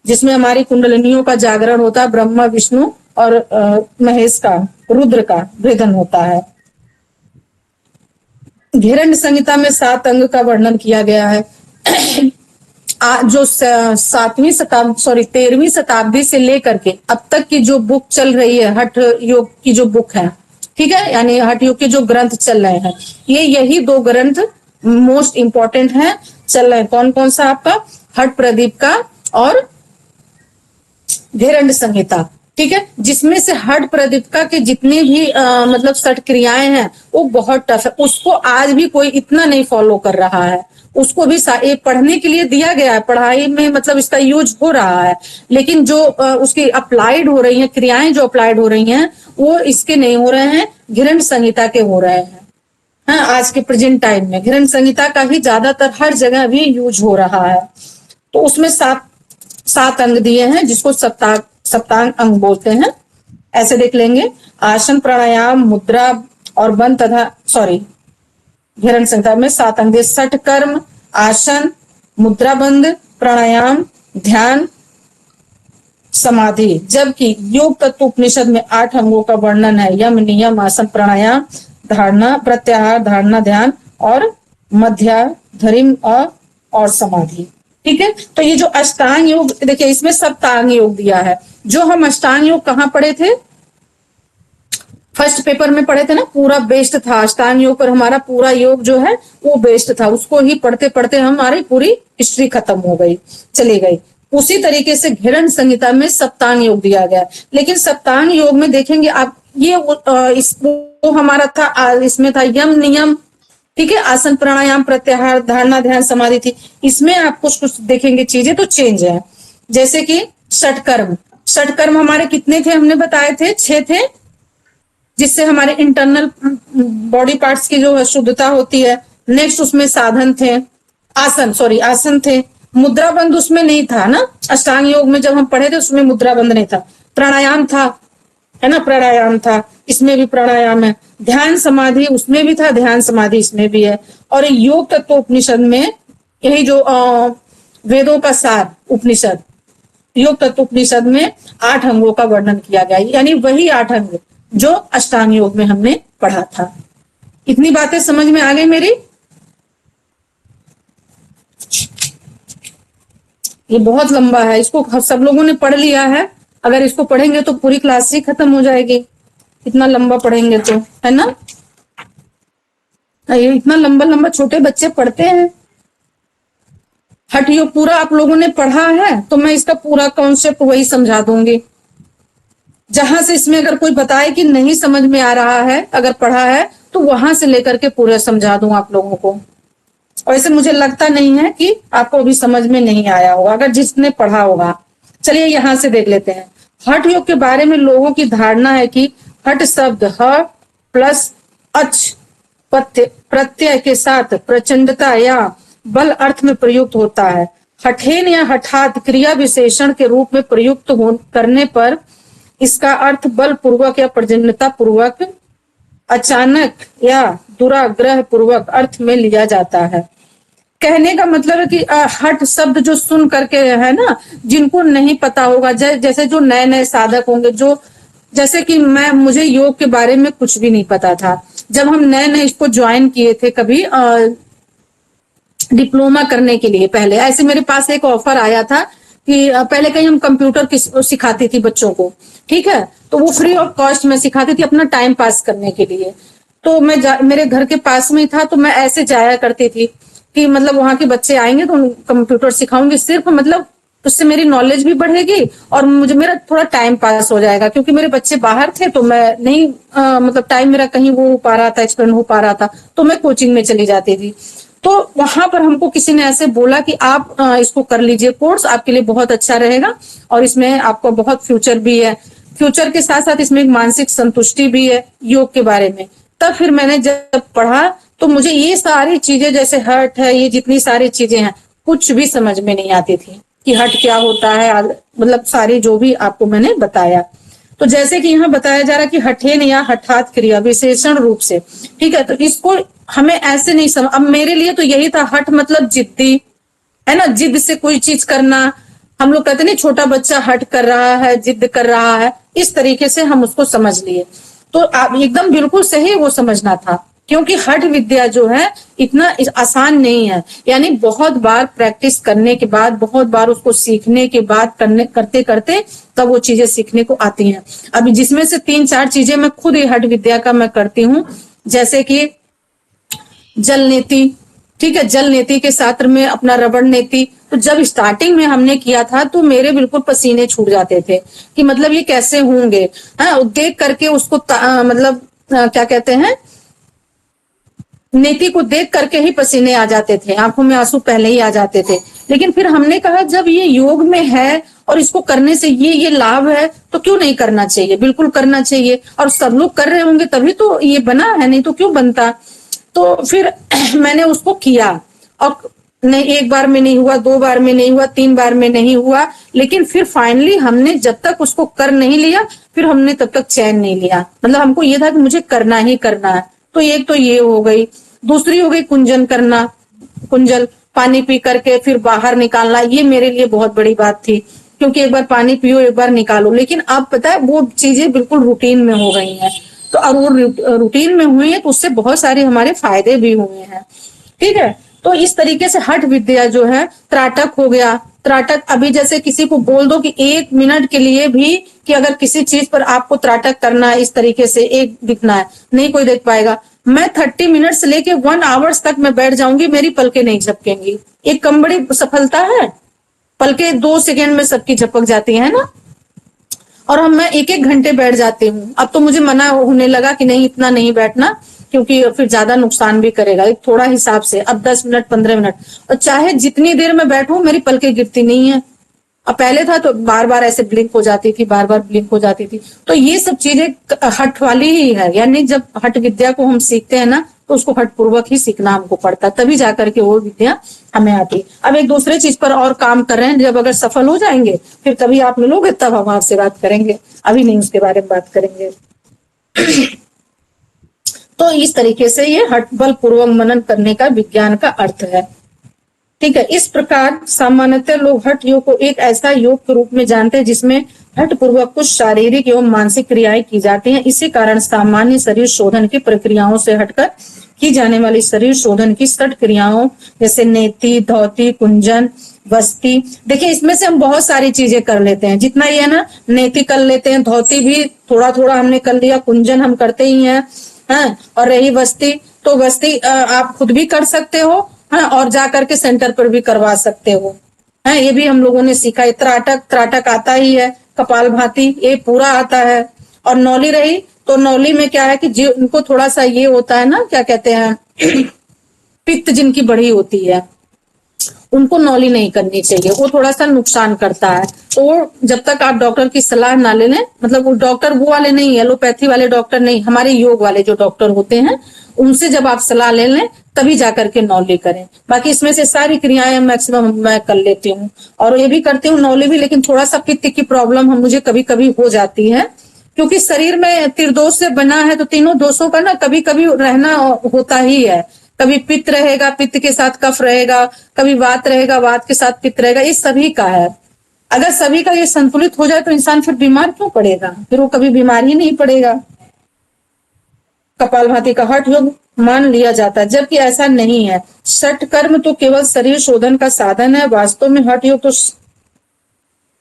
जिसमें हमारी कुंडलिनियों का जागरण होता है, ब्रह्मा, विष्णु और महेश का, रुद्र का भेदन होता है। घेरण्य संहिता में 7 अंग का वर्णन किया गया है। जो 13वीं शताब्दी से लेकर के अब तक की जो बुक चल रही है, हठ योग की जो बुक है, ठीक है, यानी हठ योग के जो ग्रंथ चल रहे हैं, यही 2 ग्रंथ मोस्ट इंपॉर्टेंट हैं, चल रहे हैं। कौन कौन सा आपका, हठ प्रदीपिका और घेरंड संहिता, ठीक है, जिसमें से हठ प्रदीपिका के जितनी भी मतलब षट क्रियाएं हैं वो बहुत टफ है, उसको आज भी कोई इतना नहीं फॉलो कर रहा है। उसको भी ये पढ़ने के लिए दिया गया है, पढ़ाई में मतलब इसका यूज हो रहा है, लेकिन जो उसकी अप्लाइड हो रही हैं क्रियाएं, जो अप्लाइड हो रही हैं वो इसके नहीं हो रहे हैं, घेरंड संहिता के हो रहे हैं। हाँ, आज के प्रेजेंट टाइम में घेरंड संहिता का ही ज्यादातर हर जगह भी यूज हो रहा है। तो उसमें सात अंग दिए हैं जिसको सप्तांग अंग बोलते हैं। ऐसे देख लेंगे, आसन, प्राणायाम, मुद्रा और बंद तथा घेरंड संहिता में 7 अंग दिए, षट कर्म, आसन, मुद्रा बंद, प्राणायाम, ध्यान, समाधि। जबकि योग तत्व उपनिषद में 8 अंगों का वर्णन है, यम, नियम, आसन, प्राणायाम, धारणा, प्रत्याहार, धारणा, ध्यान और मध्याधरिम और समाधि। ठीक है, तो ये जो अष्टांग योग देखिए, इसमें सप्तांग योग दिया है। जो हम अष्टांग योग कहाँ पढ़े थे, फर्स्ट पेपर में पढ़े थे ना, पूरा बेस्ड था अष्टांग योग पर, हमारा पूरा योग जो है वो बेस्ड था। उसको ही पढ़ते पढ़ते हमारी पूरी हिस्ट्री खत्म हो गई, चली गई। उसी तरीके से घेरंड संहिता में सप्तांग योग दिया गया, लेकिन सप्तांग योग में देखेंगे आप, ये वो हमारा था, इसमें था यम, नियम, ठीक है, आसन, प्राणायाम, प्रत्याहार, धारणा, ध्यान, समाधि थी। इसमें आप कुछ देखेंगे चीजें तो चेंज है, जैसे कि षट कर्म हमारे कितने थे, हमने बताए थे 6 थे, जिससे हमारे इंटरनल बॉडी पार्ट्स की जो शुद्धता होती है। नेक्स्ट उसमें साधन थे, आसन थे, मुद्रा बंद उसमें नहीं था ना, अष्टांग योग में जब हम पढ़े थे उसमें मुद्रा बंद नहीं था। प्राणायाम था, है ना, प्राणायाम था, इसमें भी प्राणायाम है। ध्यान समाधि उसमें भी था, ध्यान समाधि इसमें भी है। और योग तत्व उपनिषद में यही जो वेदों का सार उपनिषद, योग तत्व उपनिषद में 8 अंगों का वर्णन किया गया, यानी वही 8 अंग जो अष्टांग योग में हमने पढ़ा था। इतनी बातें समझ में आ गई मेरी? ये बहुत लंबा है, इसको सब लोगों ने पढ़ लिया है, अगर इसको पढ़ेंगे तो पूरी क्लास ही खत्म हो जाएगी, इतना लंबा पढ़ेंगे तो, है ना। ये इतना लंबा छोटे बच्चे पढ़ते हैं। हठ योग पूरा आप लोगों ने पढ़ा है तो मैं इसका पूरा कॉन्सेप्ट वही समझा दूंगी। जहां से इसमें अगर कोई बताए कि नहीं समझ में आ रहा है, अगर पढ़ा है तो वहां से लेकर के पूरा समझा दूं आप लोगों को। और ऐसे मुझे लगता नहीं है कि आपको अभी समझ में नहीं आया होगा, अगर जिसने पढ़ा होगा। चलिए यहां से देख लेते हैं। हठ योग के बारे में लोगों की धारणा है कि हठ शब्द ह प्लस अच प्रत्यय के साथ प्रचंडता या बल अर्थ में प्रयुक्त होता है। हठेन या हठात क्रिया विशेषण के रूप में प्रयुक्त करने पर इसका अर्थ बल पूर्वक या प्रचंडता पूर्वक, अचानक या दुराग्रह पूर्वक अर्थ में लिया जाता है। कहने का मतलब है कि हठ शब्द जो सुन करके है ना, जिनको नहीं पता होगा, जैसे जो नए नए साधक होंगे, जो जैसे कि मुझे योग के बारे में कुछ भी नहीं पता था, जब हम नए नए इसको ज्वाइन किए थे कभी डिप्लोमा करने के लिए, पहले ऐसे मेरे पास एक ऑफर आया था कि पहले कहीं हम कंप्यूटर सिखाती थी बच्चों को, ठीक है, तो वो फ्री ऑफ कॉस्ट में सिखाती थी अपना टाइम पास करने के लिए। तो मेरे घर के पास में ही था, तो मैं ऐसे जाया करती थी कि मतलब वहां के बच्चे आएंगे तो कंप्यूटर सिखाऊंगी, सिर्फ मतलब उससे मेरी नॉलेज भी बढ़ेगी और मेरा थोड़ा टाइम पास हो जाएगा, क्योंकि मेरे बच्चे बाहर थे तो मैं नहीं मतलब टाइम मेरा कहीं वो हो पा रहा था, एक्सपेंड हो पा रहा था, तो मैं कोचिंग में चली जाती थी। तो वहां पर हमको किसी ने ऐसे बोला कि आप इसको कर लीजिए कोर्स, आपके लिए बहुत अच्छा रहेगा और इसमें आपको बहुत फ्यूचर भी है, फ्यूचर के साथ साथ इसमें एक मानसिक संतुष्टि भी है योग के बारे में। तब फिर मैंने जब पढ़ा तो मुझे ये सारी चीजें, जैसे हठ है, ये जितनी सारी चीजें हैं, कुछ भी समझ में नहीं आती थी कि हठ क्या होता है, मतलब सारी जो भी आपको मैंने बताया। तो जैसे कि यहाँ बताया जा रहा है कि हठेन या हठात क्रिया विशेषण रूप से, ठीक है, तो इसको हमें ऐसे नहीं समझ, अब मेरे लिए तो यही था, हठ मतलब जिद्दी, है ना, जिद से कोई चीज करना। हम लोग कहते नहीं छोटा बच्चा हठ कर रहा है, जिद कर रहा है, इस तरीके से हम उसको समझ लिए। तो आप एकदम बिल्कुल सही वो समझना था, क्योंकि हठ विद्या जो है इतना आसान नहीं है, यानी बहुत बार प्रैक्टिस करने के बाद, बहुत बार उसको सीखने के बाद, करते करते तब वो चीजें सीखने को आती हैं। अभी जिसमें से 3-4 चीजें मैं खुद ही हठ विद्या का मैं करती हूँ, जैसे कि जल नीति, ठीक है, जल नेति के साथ में अपना रबड़ नेति। तो जब स्टार्टिंग में हमने किया था तो मेरे बिल्कुल पसीने छूट जाते थे कि मतलब ये कैसे होंगे, हाँ, देख करके उसको मतलब क्या कहते हैं, नेति को देख करके ही पसीने आ जाते थे, आंखों में आंसू पहले ही आ जाते थे। लेकिन फिर हमने कहा जब ये योग में है और इसको करने से ये लाभ है तो क्यों नहीं करना चाहिए, बिल्कुल करना चाहिए। और सब लोग कर रहे होंगे तभी तो ये बना है, नहीं तो क्यों बनता। तो फिर मैंने उसको किया और नहीं, एक बार में नहीं हुआ, 2 बार में नहीं हुआ, 3 बार में नहीं हुआ, लेकिन फिर फाइनली हमने जब तक उसको कर नहीं लिया फिर हमने तब तक चैन नहीं लिया। मतलब हमको ये था कि मुझे करना ही करना है। तो एक तो ये हो गई, दूसरी हो गई कुंजन करना, कुंजल पानी पी करके फिर बाहर निकालना। ये मेरे लिए बहुत बड़ी बात थी, क्योंकि एक बार पानी पियो एक बार निकालो। लेकिन अब पता है वो चीजें बिल्कुल रूटीन में हो गई हैं। तो और वो रूटीन में हुई है तो उससे बहुत सारे हमारे फायदे भी हुए हैं। ठीक है, तो इस तरीके से हठ विद्या जो है, त्राटक हो गया। त्राटक अभी जैसे किसी को बोल दो कि 1 मिनट के लिए भी कि अगर किसी चीज पर आपको त्राटक करना है, इस तरीके से एक दिखना है, नहीं कोई देख पाएगा। मैं 30 मिनट से लेके 1 आवर्स तक मैं बैठ जाऊंगी, मेरी पलकें नहीं झपकेंगी। एक कम बड़ी सफलता है, पलकें 2 सेकेंड में सबकी झपक जाती है ना। और हम मैं 1-1 घंटे बैठ जाती हूँ। अब तो मुझे मना होने लगा कि नहीं इतना नहीं बैठना, क्योंकि फिर ज्यादा नुकसान भी करेगा। एक थोड़ा हिसाब से, अब 10 मिनट 15 मिनट, और चाहे जितनी देर में बैठूं मेरी पलकें गिरती नहीं है। अब पहले था तो बार बार ऐसे ब्लिंक हो जाती थी, बार बार ब्लिंक हो जाती थी। तो ये सब चीजें हठ वाली ही है। यानी जब हठ विद्या को हम सीखते हैं ना तो उसको हठ पूर्वक ही सीखना हमको पड़ता है, तभी जाकर के वो विद्या हमें आती। अब एक दूसरे चीज पर और काम कर रहे हैं, जब अगर सफल हो जाएंगे फिर तभी आप मिलोगे, तब हम आपसे बात करेंगे, अभी नहीं उसके बारे में बात करेंगे। तो इस तरीके से ये हठ बल पूर्वक मनन करने का विज्ञान का अर्थ है। ठीक है, इस प्रकार सामान्यतः लोग हठ योग को एक ऐसा योग के रूप में जानते हैं जिसमें हठ पूर्वक कुछ शारीरिक एवं मानसिक क्रियाएं की जाती हैं। इसी कारण सामान्य शरीर शोधन की प्रक्रियाओं से हटकर की जाने वाली शरीर शोधन की 6 क्रियाओं जैसे नेति, धौति, कुंजन, वस्ती, देखिए इसमें से हम बहुत सारी चीजें कर लेते हैं। जितना ये है ना, नेति कर लेते हैं, धौति भी थोड़ा थोड़ा हमने कर लिया, कुंजन हम करते ही हैं, हाँ। और रही वस्ती, तो वस्ती आप खुद भी कर सकते हो, हाँ, और जा करके सेंटर पर भी करवा सकते हो, हाँ। ये भी हम लोगों ने सीखा है। त्राटक आता ही है, कपालभाति ये पूरा आता है। और नौली रही, तो नौली में क्या है कि जो उनको थोड़ा सा ये होता है ना, क्या कहते हैं पित्त जिनकी बढ़ी होती है उनको नौली नहीं करनी चाहिए, वो थोड़ा सा नुकसान करता है। तो जब तक आप डॉक्टर की सलाह ना ले लें, मतलब वो डॉक्टर वो वाले नहीं, एलोपैथी वाले डॉक्टर नहीं, हमारे योग वाले जो डॉक्टर होते हैं उनसे जब आप सलाह ले लें तभी जाकर के नौली करें। बाकी इसमें से सारी क्रियाएं मैक्सिमम मैं कर लेती हूँ और ये भी करती हूँ नौली भी, लेकिन थोड़ा सा पित्त की प्रॉब्लम हम मुझे कभी कभी हो जाती है, क्योंकि शरीर में त्रिदोष से बना है, तो तीनों दोषों का ना कभी कभी रहना होता ही है। कभी पित्त रहेगा, पित्त के साथ कफ रहेगा, कभी वात रहेगा, वात के साथ पित्त रहेगा, ये सभी का है। अगर सभी का ये संतुलित हो जाए तो इंसान फिर बीमार क्यों पड़ेगा, फिर वो कभी बीमार ही नहीं पड़ेगा। कपालभाति का हठ योग मान लिया जाता है, जबकि ऐसा नहीं है। षट कर्म तो केवल शरीर शोधन का साधन है, वास्तव में हठ योग तो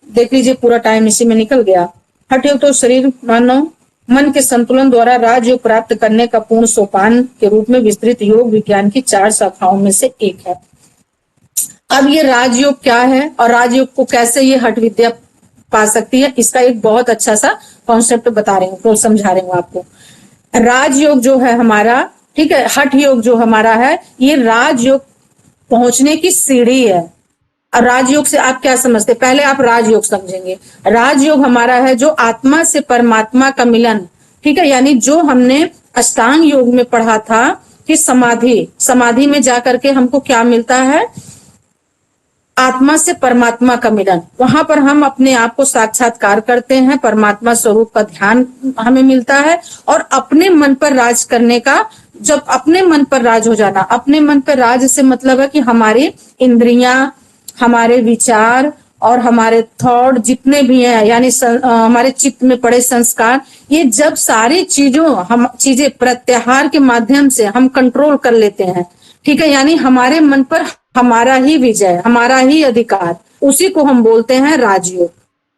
देख लीजिए पूरा टाइम इसी में निकल गया। हठ योग तो शरीर मानव मन के संतुलन द्वारा राजयोग प्राप्त करने का पूर्ण सोपान के रूप में विस्तृत योग विज्ञान की 4 शाखाओं में से एक है। अब ये राजयोग क्या है और राजयोग को कैसे ये हठ विद्या पा सकती है, इसका एक बहुत अच्छा सा कॉन्सेप्ट बता रही हूँ, तो समझा रही हूँ आपको। राजयोग जो है हमारा, ठीक है, हठ योग जो हमारा है, ये राजयोग पहुंचने की सीढ़ी है। और राजयोग से आप क्या समझते, पहले आप राजयोग समझेंगे। राजयोग हमारा है जो आत्मा से परमात्मा का मिलन, ठीक है, यानी जो हमने अष्टांग योग में पढ़ा था कि समाधि में जाकर के हमको क्या मिलता है, आत्मा से परमात्मा का मिलन। वहां पर हम अपने आप को साक्षात्कार करते हैं, परमात्मा स्वरूप का ध्यान हमें मिलता है और अपने मन पर राज करने का, जब अपने मन पर राज हो जाना, अपने मन पर राज से मतलब है कि हमारी इंद्रियां, हमारे विचार और हमारे थॉट जितने भी हैं, यानी हमारे चित्त में पड़े संस्कार, ये जब सारी चीजें प्रत्याहार के माध्यम से हम कंट्रोल कर लेते हैं, ठीक है, यानी हमारे मन पर हमारा ही विजय, हमारा ही अधिकार, उसी को हम बोलते हैं राजयोग।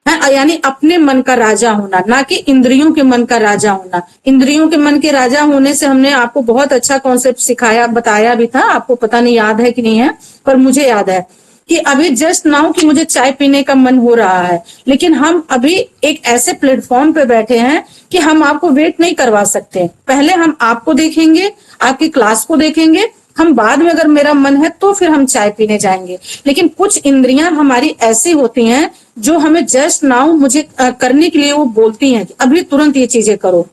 है, यानी अपने मन का राजा होना, ना कि इंद्रियों के मन का राजा होना। इंद्रियों के मन के राजा होने से हमने आपको बहुत अच्छा कॉन्सेप्ट सिखाया, बताया भी था, आपको पता नहीं याद है कि नहीं है, पर मुझे याद है कि अभी जस्ट नाउ कि मुझे चाय पीने का मन हो रहा है, लेकिन हम अभी एक ऐसे प्लेटफॉर्म पे बैठे हैं कि हम आपको वेट नहीं करवा सकते। पहले हम आपको देखेंगे, आपकी क्लास को देखेंगे, हम बाद में अगर मेरा मन है तो फिर हम चाय पीने जाएंगे। लेकिन कुछ इंद्रियां हमारी ऐसी होती हैं जो हमें जस्ट नाउ मुझे करने के लिए वो बोलती हैं कि अभी तुरंत ये चीजें करो।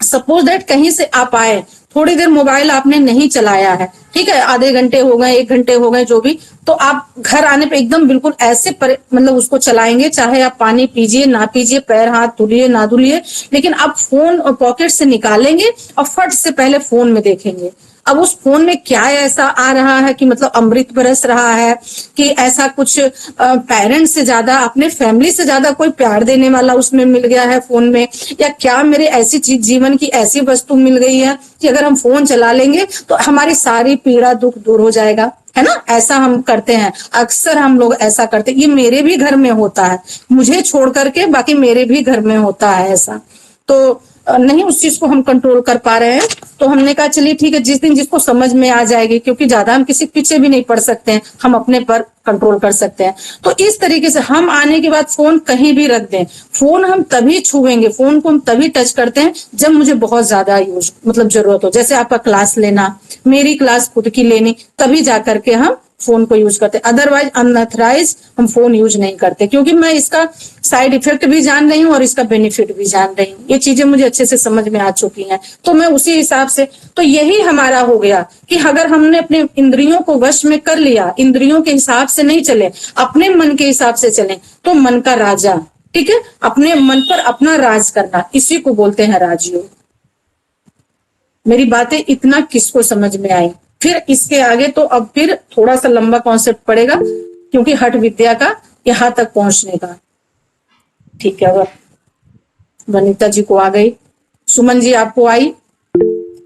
सपोज दैट कहीं से आप आए, थोड़ी देर मोबाइल आपने नहीं चलाया है, ठीक है, आधे घंटे हो गए, 1 घंटे हो गए, जो भी, तो आप घर आने पे एकदम बिल्कुल ऐसे मतलब उसको चलाएंगे, चाहे आप पानी पीजिए ना पीजिए, पैर हाथ धुलिए ना धुलिए, लेकिन आप फोन और पॉकेट से निकालेंगे और फट से पहले फोन में देखेंगे। अब उस फोन में क्या ऐसा आ रहा है कि मतलब अमृत बरस रहा है, कि ऐसा कुछ पेरेंट्स से ज्यादा, अपने फैमिली से ज्यादा कोई प्यार देने वाला उसमें मिल गया है फोन में, या क्या मेरे ऐसी चीज, जीवन की ऐसी वस्तु मिल गई है कि अगर हम फोन चला लेंगे तो हमारी सारी पीड़ा दुख दूर हो जाएगा, है ना। ऐसा हम करते हैं, अक्सर हम लोग ऐसा करते हैं, ये मेरे भी घर में होता है, मुझे छोड़ करके बाकी मेरे भी घर में होता है ऐसा। तो नहीं उस चीज को हम कंट्रोल कर पा रहे हैं, तो हमने कहा चलिए ठीक है, जिस दिन जिसको समझ में आ जाएगी, क्योंकि ज्यादा हम किसी के पीछे भी नहीं पड़ सकते हैं, हम अपने पर कंट्रोल कर सकते हैं। तो इस तरीके से हम आने के बाद फोन कहीं भी रख दें, फोन हम तभी छुएंगे, फोन को हम तभी टच करते हैं जब मुझे बहुत ज्यादा यूज मतलब जरूरत हो, जैसे आपका क्लास लेना, मेरी क्लास खुद की लेनी, तभी जाकर के हम फोन को यूज करते हैं। अदरवाइज अनऑथराइज हम फोन यूज नहीं करते, क्योंकि मैं इसका साइड इफेक्ट भी जान रही हूँ और इसका बेनिफिट भी जान रही हूँ, ये चीजें मुझे अच्छे से समझ में आ चुकी हैं। तो मैं उसी हिसाब से, तो यही हमारा हो गया कि अगर हमने अपने इंद्रियों को वश में कर लिया, इंद्रियों के हिसाब से नहीं चले, अपने मन के हिसाब से चले, तो मन का राजा, ठीक है, अपने मन पर अपना राज करना, इसी को बोलते हैं राजयोग। मेरी बातें इतना किसको समझ में आई? फिर इसके आगे तो अब फिर थोड़ा सा लंबा कॉन्सेप्ट पड़ेगा, क्योंकि हठ विद्या का यहां तक पहुंचने का। ठीक है, अब वनिता जी को आ गई, सुमन जी आपको आई।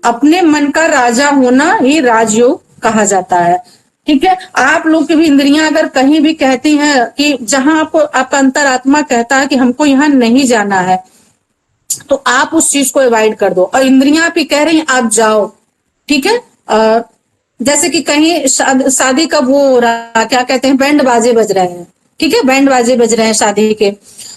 अपने मन का राजा होना ही राजयोग कहा जाता है, ठीक है। आप लोग की भी इंद्रियां अगर कहीं भी कहती हैं कि जहां आपको आपका अंतरात्मा कहता है कि हमको यहाँ नहीं जाना है, तो आप उस चीज को अवॉइड कर दो, और इंद्रियां भी कह रही हैं आप जाओ, ठीक है। जैसे कि कहीं शादी का वो हो रहा, क्या कहते हैं, बैंड बाजे बज रहे हैं, ठीक है, बैंड बाजे बज रहे हैं शादी के,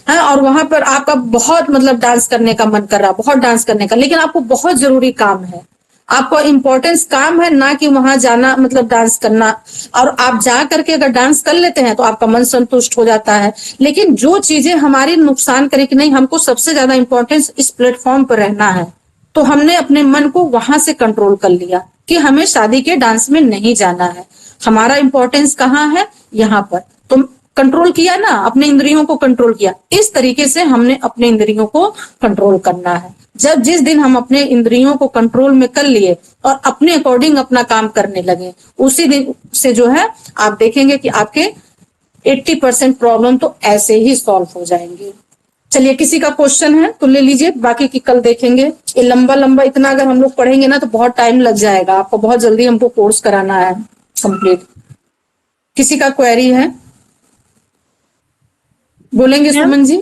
है, और वहां पर आपका बहुत मतलब डांस करने का मन कर रहा, बहुत डांस करने का, लेकिन आपको बहुत जरूरी काम है, आपको इम्पोर्टेंस काम है, ना कि वहां जाना मतलब डांस करना। और आप जा करके अगर डांस कर लेते हैं तो आपका मन संतुष्ट हो जाता है, लेकिन जो चीजें हमारी नुकसान करे कि नहीं, हमको सबसे ज्यादा इम्पोर्टेंस इस प्लेटफॉर्म पर रहना है, तो हमने अपने मन को वहां से कंट्रोल कर लिया कि हमें शादी के डांस में नहीं जाना है, हमारा इंपॉर्टेंस कहाँ है, यहाँ पर। तो कंट्रोल किया ना, अपने इंद्रियों को कंट्रोल किया। इस तरीके से हमने अपने इंद्रियों को कंट्रोल करना है। जब जिस दिन हम अपने इंद्रियों को कंट्रोल में कर लिए और अपने अकॉर्डिंग अपना काम करने लगे, उसी दिन से जो है आप देखेंगे कि आपके 80% प्रॉब्लम तो ऐसे ही सॉल्व हो जाएंगे। चलिए, किसी का क्वेश्चन है तो ले लीजिए, बाकी की कल देखेंगे। ये लंबा लंबा इतना अगर हम लोग पढ़ेंगे ना तो बहुत टाइम लग जाएगा, आपको बहुत जल्दी हमको कोर्स कराना है कंप्लीट। किसी का क्वेरी है बोलेंगे सुमन जी?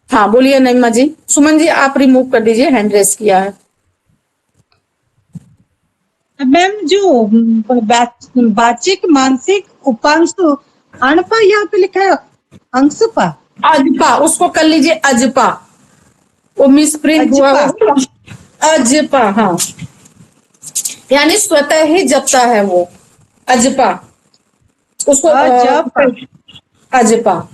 हाँ बोलिए नईमा जी। सुमन जी आप रिमूव कर दीजिए, हैंड रेस किया है। मैम, जो वाचिक मानसिक उपांशु अणपा यहाँ पे लिखा है अंशपा, अजपा, उसको कर लीजिए अजपा, वो मिस प्रिंट हुआ वो अजपा, हाँ, यानी स्वतः ही जपता है वो अजपा, उसको अजपा।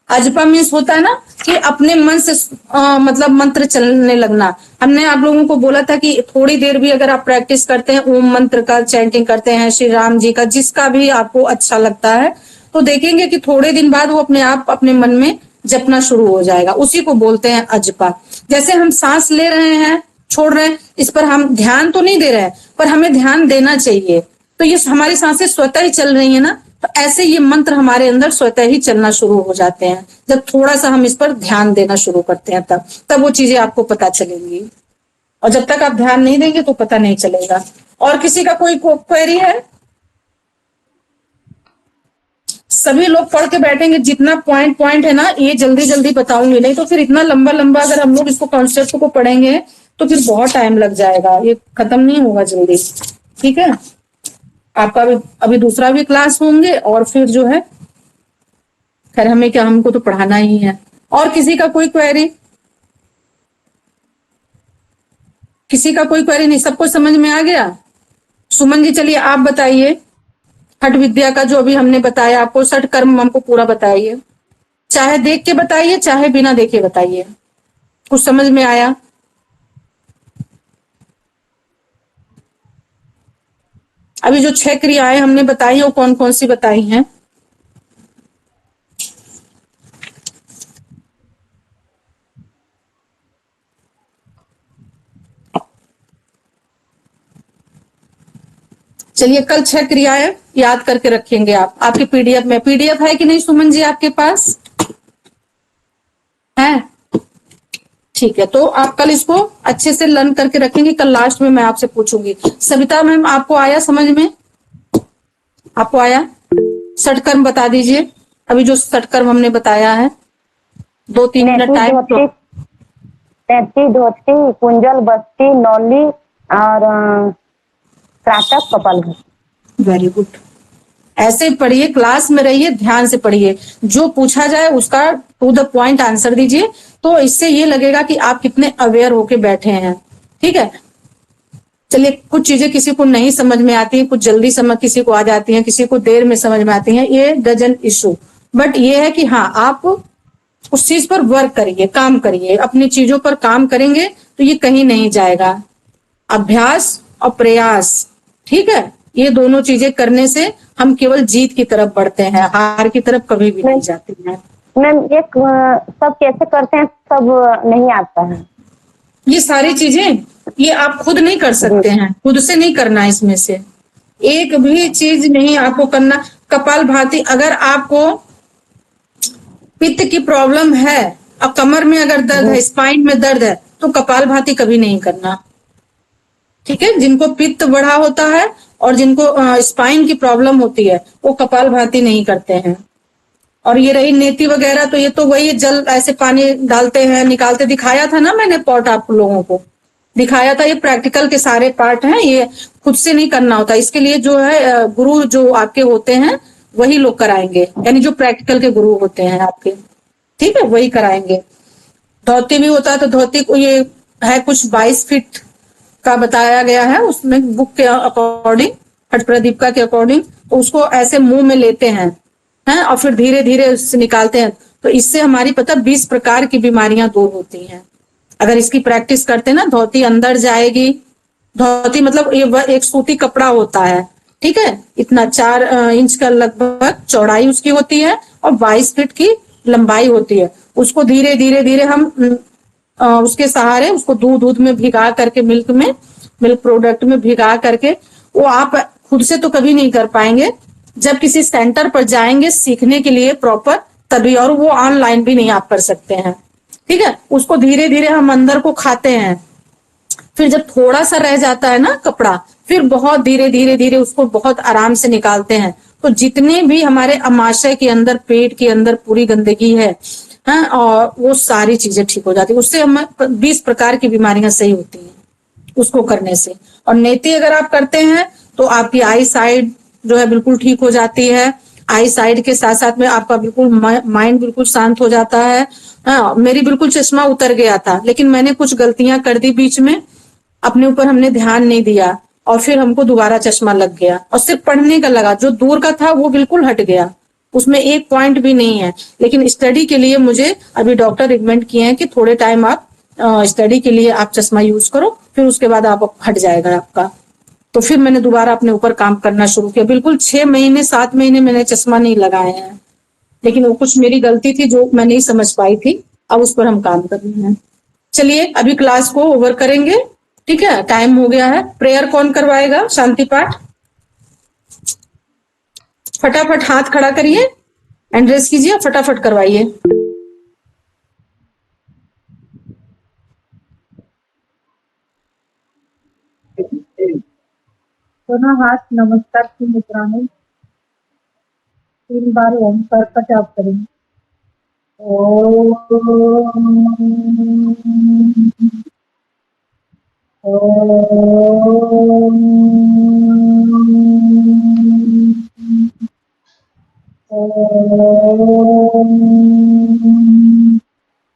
अजपा मीन्स होता है ना कि अपने मन से मतलब मंत्र चलने लगना। हमने आप लोगों को बोला था कि थोड़ी देर भी अगर आप प्रैक्टिस करते हैं, ओम मंत्र का चैंटिंग करते हैं, श्री राम जी का, जिसका भी आपको अच्छा लगता है, तो देखेंगे कि थोड़े दिन बाद वो अपने आप अपने मन में जपना शुरू हो जाएगा। उसी को बोलते हैं अजपा। जैसे हम सांस ले रहे हैं, छोड़ रहे हैं, इस पर हम ध्यान तो नहीं दे रहे हैं, पर हमें ध्यान देना चाहिए। तो ये हमारी सांसें स्वतः ही चल रही है ना, तो ऐसे ये मंत्र हमारे अंदर स्वतः ही चलना शुरू हो जाते हैं जब थोड़ा सा हम इस पर ध्यान देना शुरू करते हैं, तब वो चीजें आपको पता चलेंगी। और जब तक आप ध्यान नहीं देंगे तो पता नहीं चलेगा। और किसी का कोई क्वेरी है? सभी लोग पढ़ के बैठेंगे, जितना पॉइंट पॉइंट है ना ये जल्दी जल्दी बताऊंगी, नहीं तो फिर इतना लंबा लंबा अगर हम लोग इसको कॉन्सेप्ट को पढ़ेंगे तो फिर बहुत टाइम लग जाएगा, ये खत्म नहीं होगा जल्दी। ठीक है, आपका अभी दूसरा भी क्लास होंगे और फिर जो है खैर हमें क्या, हमको तो पढ़ाना ही है। और किसी का कोई क्वेरी? किसी का कोई क्वेरी नहीं, सबको समझ में आ गया? सुमन जी चलिए आप बताइए, हठ विद्या का जो अभी हमने बताया आपको, षट कर्म हमको पूरा बताइए, चाहे देख के बताइए चाहे बिना देखे बताइए, कुछ समझ में आया? अभी जो 6 क्रियाएं हमने बताई हैं वो कौन कौन सी बताई हैं? चलिए कल 6 क्रियाएं याद करके रखेंगे आप, आपके पीडीएफ में। पीडीएफ है कि नहीं सुमन जी आपके पास? है? ठीक है, तो आप कल इसको अच्छे से लर्न करके रखेंगे, कल लास्ट में मैं आपसे पूछूंगी। सविता मैम आपको आया समझ में? आपको आया? षटकर्म बता दीजिए, अभी जो षटकर्म हमने बताया है, 2-3 मिनट टाइम। तैती, धोती, कुंजल, बस्ती, नौली और त्राटक, कपालभाति। वेरी गुड, ऐसे पढ़िए, क्लास में रहिए, ध्यान से पढ़िए, जो पूछा जाए उसका टू द पॉइंट आंसर दीजिए, तो इससे ये लगेगा कि आप कितने अवेयर होके बैठे हैं। ठीक है, चलिए कुछ चीजें किसी को नहीं समझ में आती है, कुछ जल्दी समझ किसी को आ जाती है, किसी को देर में समझ में आती है, ये डजंट इशू, बट ये है कि हाँ आप उस चीज पर वर्क करिए, काम करिए, अपनी चीजों पर काम करेंगे तो ये कहीं नहीं जाएगा। अभ्यास और प्रयास, ठीक है, ये दोनों चीजें करने से हम केवल जीत की तरफ बढ़ते हैं, हार की तरफ कभी भी नहीं जाते हैं। मैम एक सब कैसे करते हैं, सब नहीं आता है। ये सारी चीजें ये आप खुद नहीं कर सकते हैं, खुद से नहीं करना, इसमें से एक भी चीज नहीं आपको करना। कपालभाति, अगर आपको पित्त की प्रॉब्लम है और कमर में अगर दर्द है, स्पाइन में दर्द है, तो कपालभाति कभी नहीं करना। ठीक है, जिनको पित्त बढ़ा होता है और जिनको स्पाइन की प्रॉब्लम होती है वो कपालभाति नहीं करते हैं। और ये रही नेति वगैरह, तो ये तो वही जल ऐसे पानी डालते हैं निकालते, दिखाया था ना मैंने पॉट, आप लोगों को दिखाया था, ये प्रैक्टिकल के सारे पार्ट हैं, ये खुद से नहीं करना होता, इसके लिए जो है गुरु जो आपके होते हैं वही लोग कराएंगे, यानी जो प्रैक्टिकल के गुरु होते हैं आपके, ठीक है, वही कराएंगे। धोती भी होता है, तो धोती को ये है कुछ 22 फीट का बताया गया है उसमें बुक के अकॉर्डिंग, हठ प्रदीपिका के अकॉर्डिंग, तो उसको ऐसे मुंह में लेते हैं और फिर धीरे धीरे उससे निकालते हैं, तो इससे हमारी पता 20 प्रकार की बीमारियां दूर होती हैं अगर इसकी प्रैक्टिस करते हैं ना। धोती अंदर जाएगी, धोती मतलब ये एक सूती कपड़ा होता है, ठीक है, इतना 4 इंच का लगभग चौड़ाई उसकी होती है और 22 फीट की लंबाई होती है। उसको धीरे धीरे धीरे हम उसके सहारे उसको दूध में भिगा करके, मिल्क प्रोडक्ट में भिगा करके, वो आप खुद से तो कभी नहीं कर पाएंगे, जब किसी सेंटर पर जाएंगे सीखने के लिए प्रॉपर तभी, और वो ऑनलाइन भी नहीं आप कर सकते हैं। ठीक है, उसको धीरे धीरे हम अंदर को खाते हैं, फिर जब थोड़ा सा रह जाता है ना कपड़ा, फिर बहुत धीरे धीरे धीरे उसको बहुत आराम से निकालते हैं। तो जितने भी हमारे अमाशय के अंदर, पेट के अंदर पूरी गंदगी है, और वो सारी चीजें ठीक हो जाती है, उससे हम 20 प्रकार की बीमारियां सही होती हैं उसको करने से। और नेति अगर आप करते हैं तो आपकी आई साइड जो है बिल्कुल ठीक हो जाती है, आई साइड के साथ साथ में आपका बिल्कुल माइंड बिल्कुल शांत हो जाता है। मेरी बिल्कुल चश्मा उतर गया था, लेकिन मैंने कुछ गलतियां कर दी बीच में, अपने ऊपर हमने ध्यान नहीं दिया और फिर हमको दोबारा चश्मा लग गया, और सिर्फ पढ़ने का लगा, जो दूर का था वो बिल्कुल हट गया, उसमें एक पॉइंट भी नहीं है। लेकिन स्टडी के लिए मुझे अभी डॉक्टर रिकमेंड किए हैं कि थोड़े टाइम आप स्टडी के लिए आप चश्मा यूज करो, फिर उसके बाद आप हट जाएगा आपका। तो फिर मैंने दोबारा अपने ऊपर काम करना शुरू किया। बिल्कुल 6 महीने 7 महीने मैंने चश्मा नहीं लगाए हैं, लेकिन वो कुछ मेरी गलती थी जो मैं नहीं समझ पाई थी, अब उस पर हम काम कर रहे हैं। चलिए अभी क्लास को ओवर करेंगे, ठीक है, टाइम हो गया है। प्रेयर कौन करवाएगा, शांति पाठ? फटाफट हाथ खड़ा करिए, एंड्रेस कीजिए, फटाफट करवाइए। दोनों हाथ नमस्कार की मुद्रा में, 3 बार ओमकार का जाप करेंगे।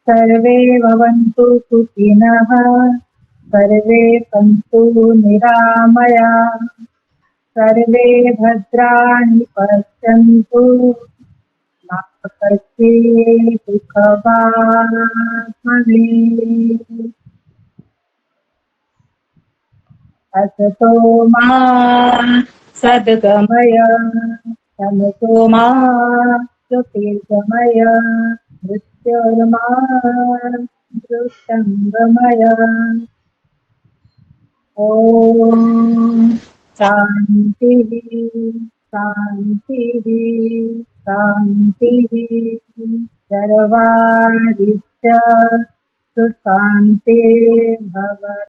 सर्वे भवन्तु सुखिनः, सर्वे सन्तु निरामया, सर्वे भद्राणि पश्यन्तु, मा कश्चित् दुःखभाग् भवेत्। असतो मा सद्गमय, तमसो मा ज्योतिर्गमय, मृत्योर्मा मृत्युंगमय। ओम शांति शांति शांति। सर्वारिष्ट सुशांति भव।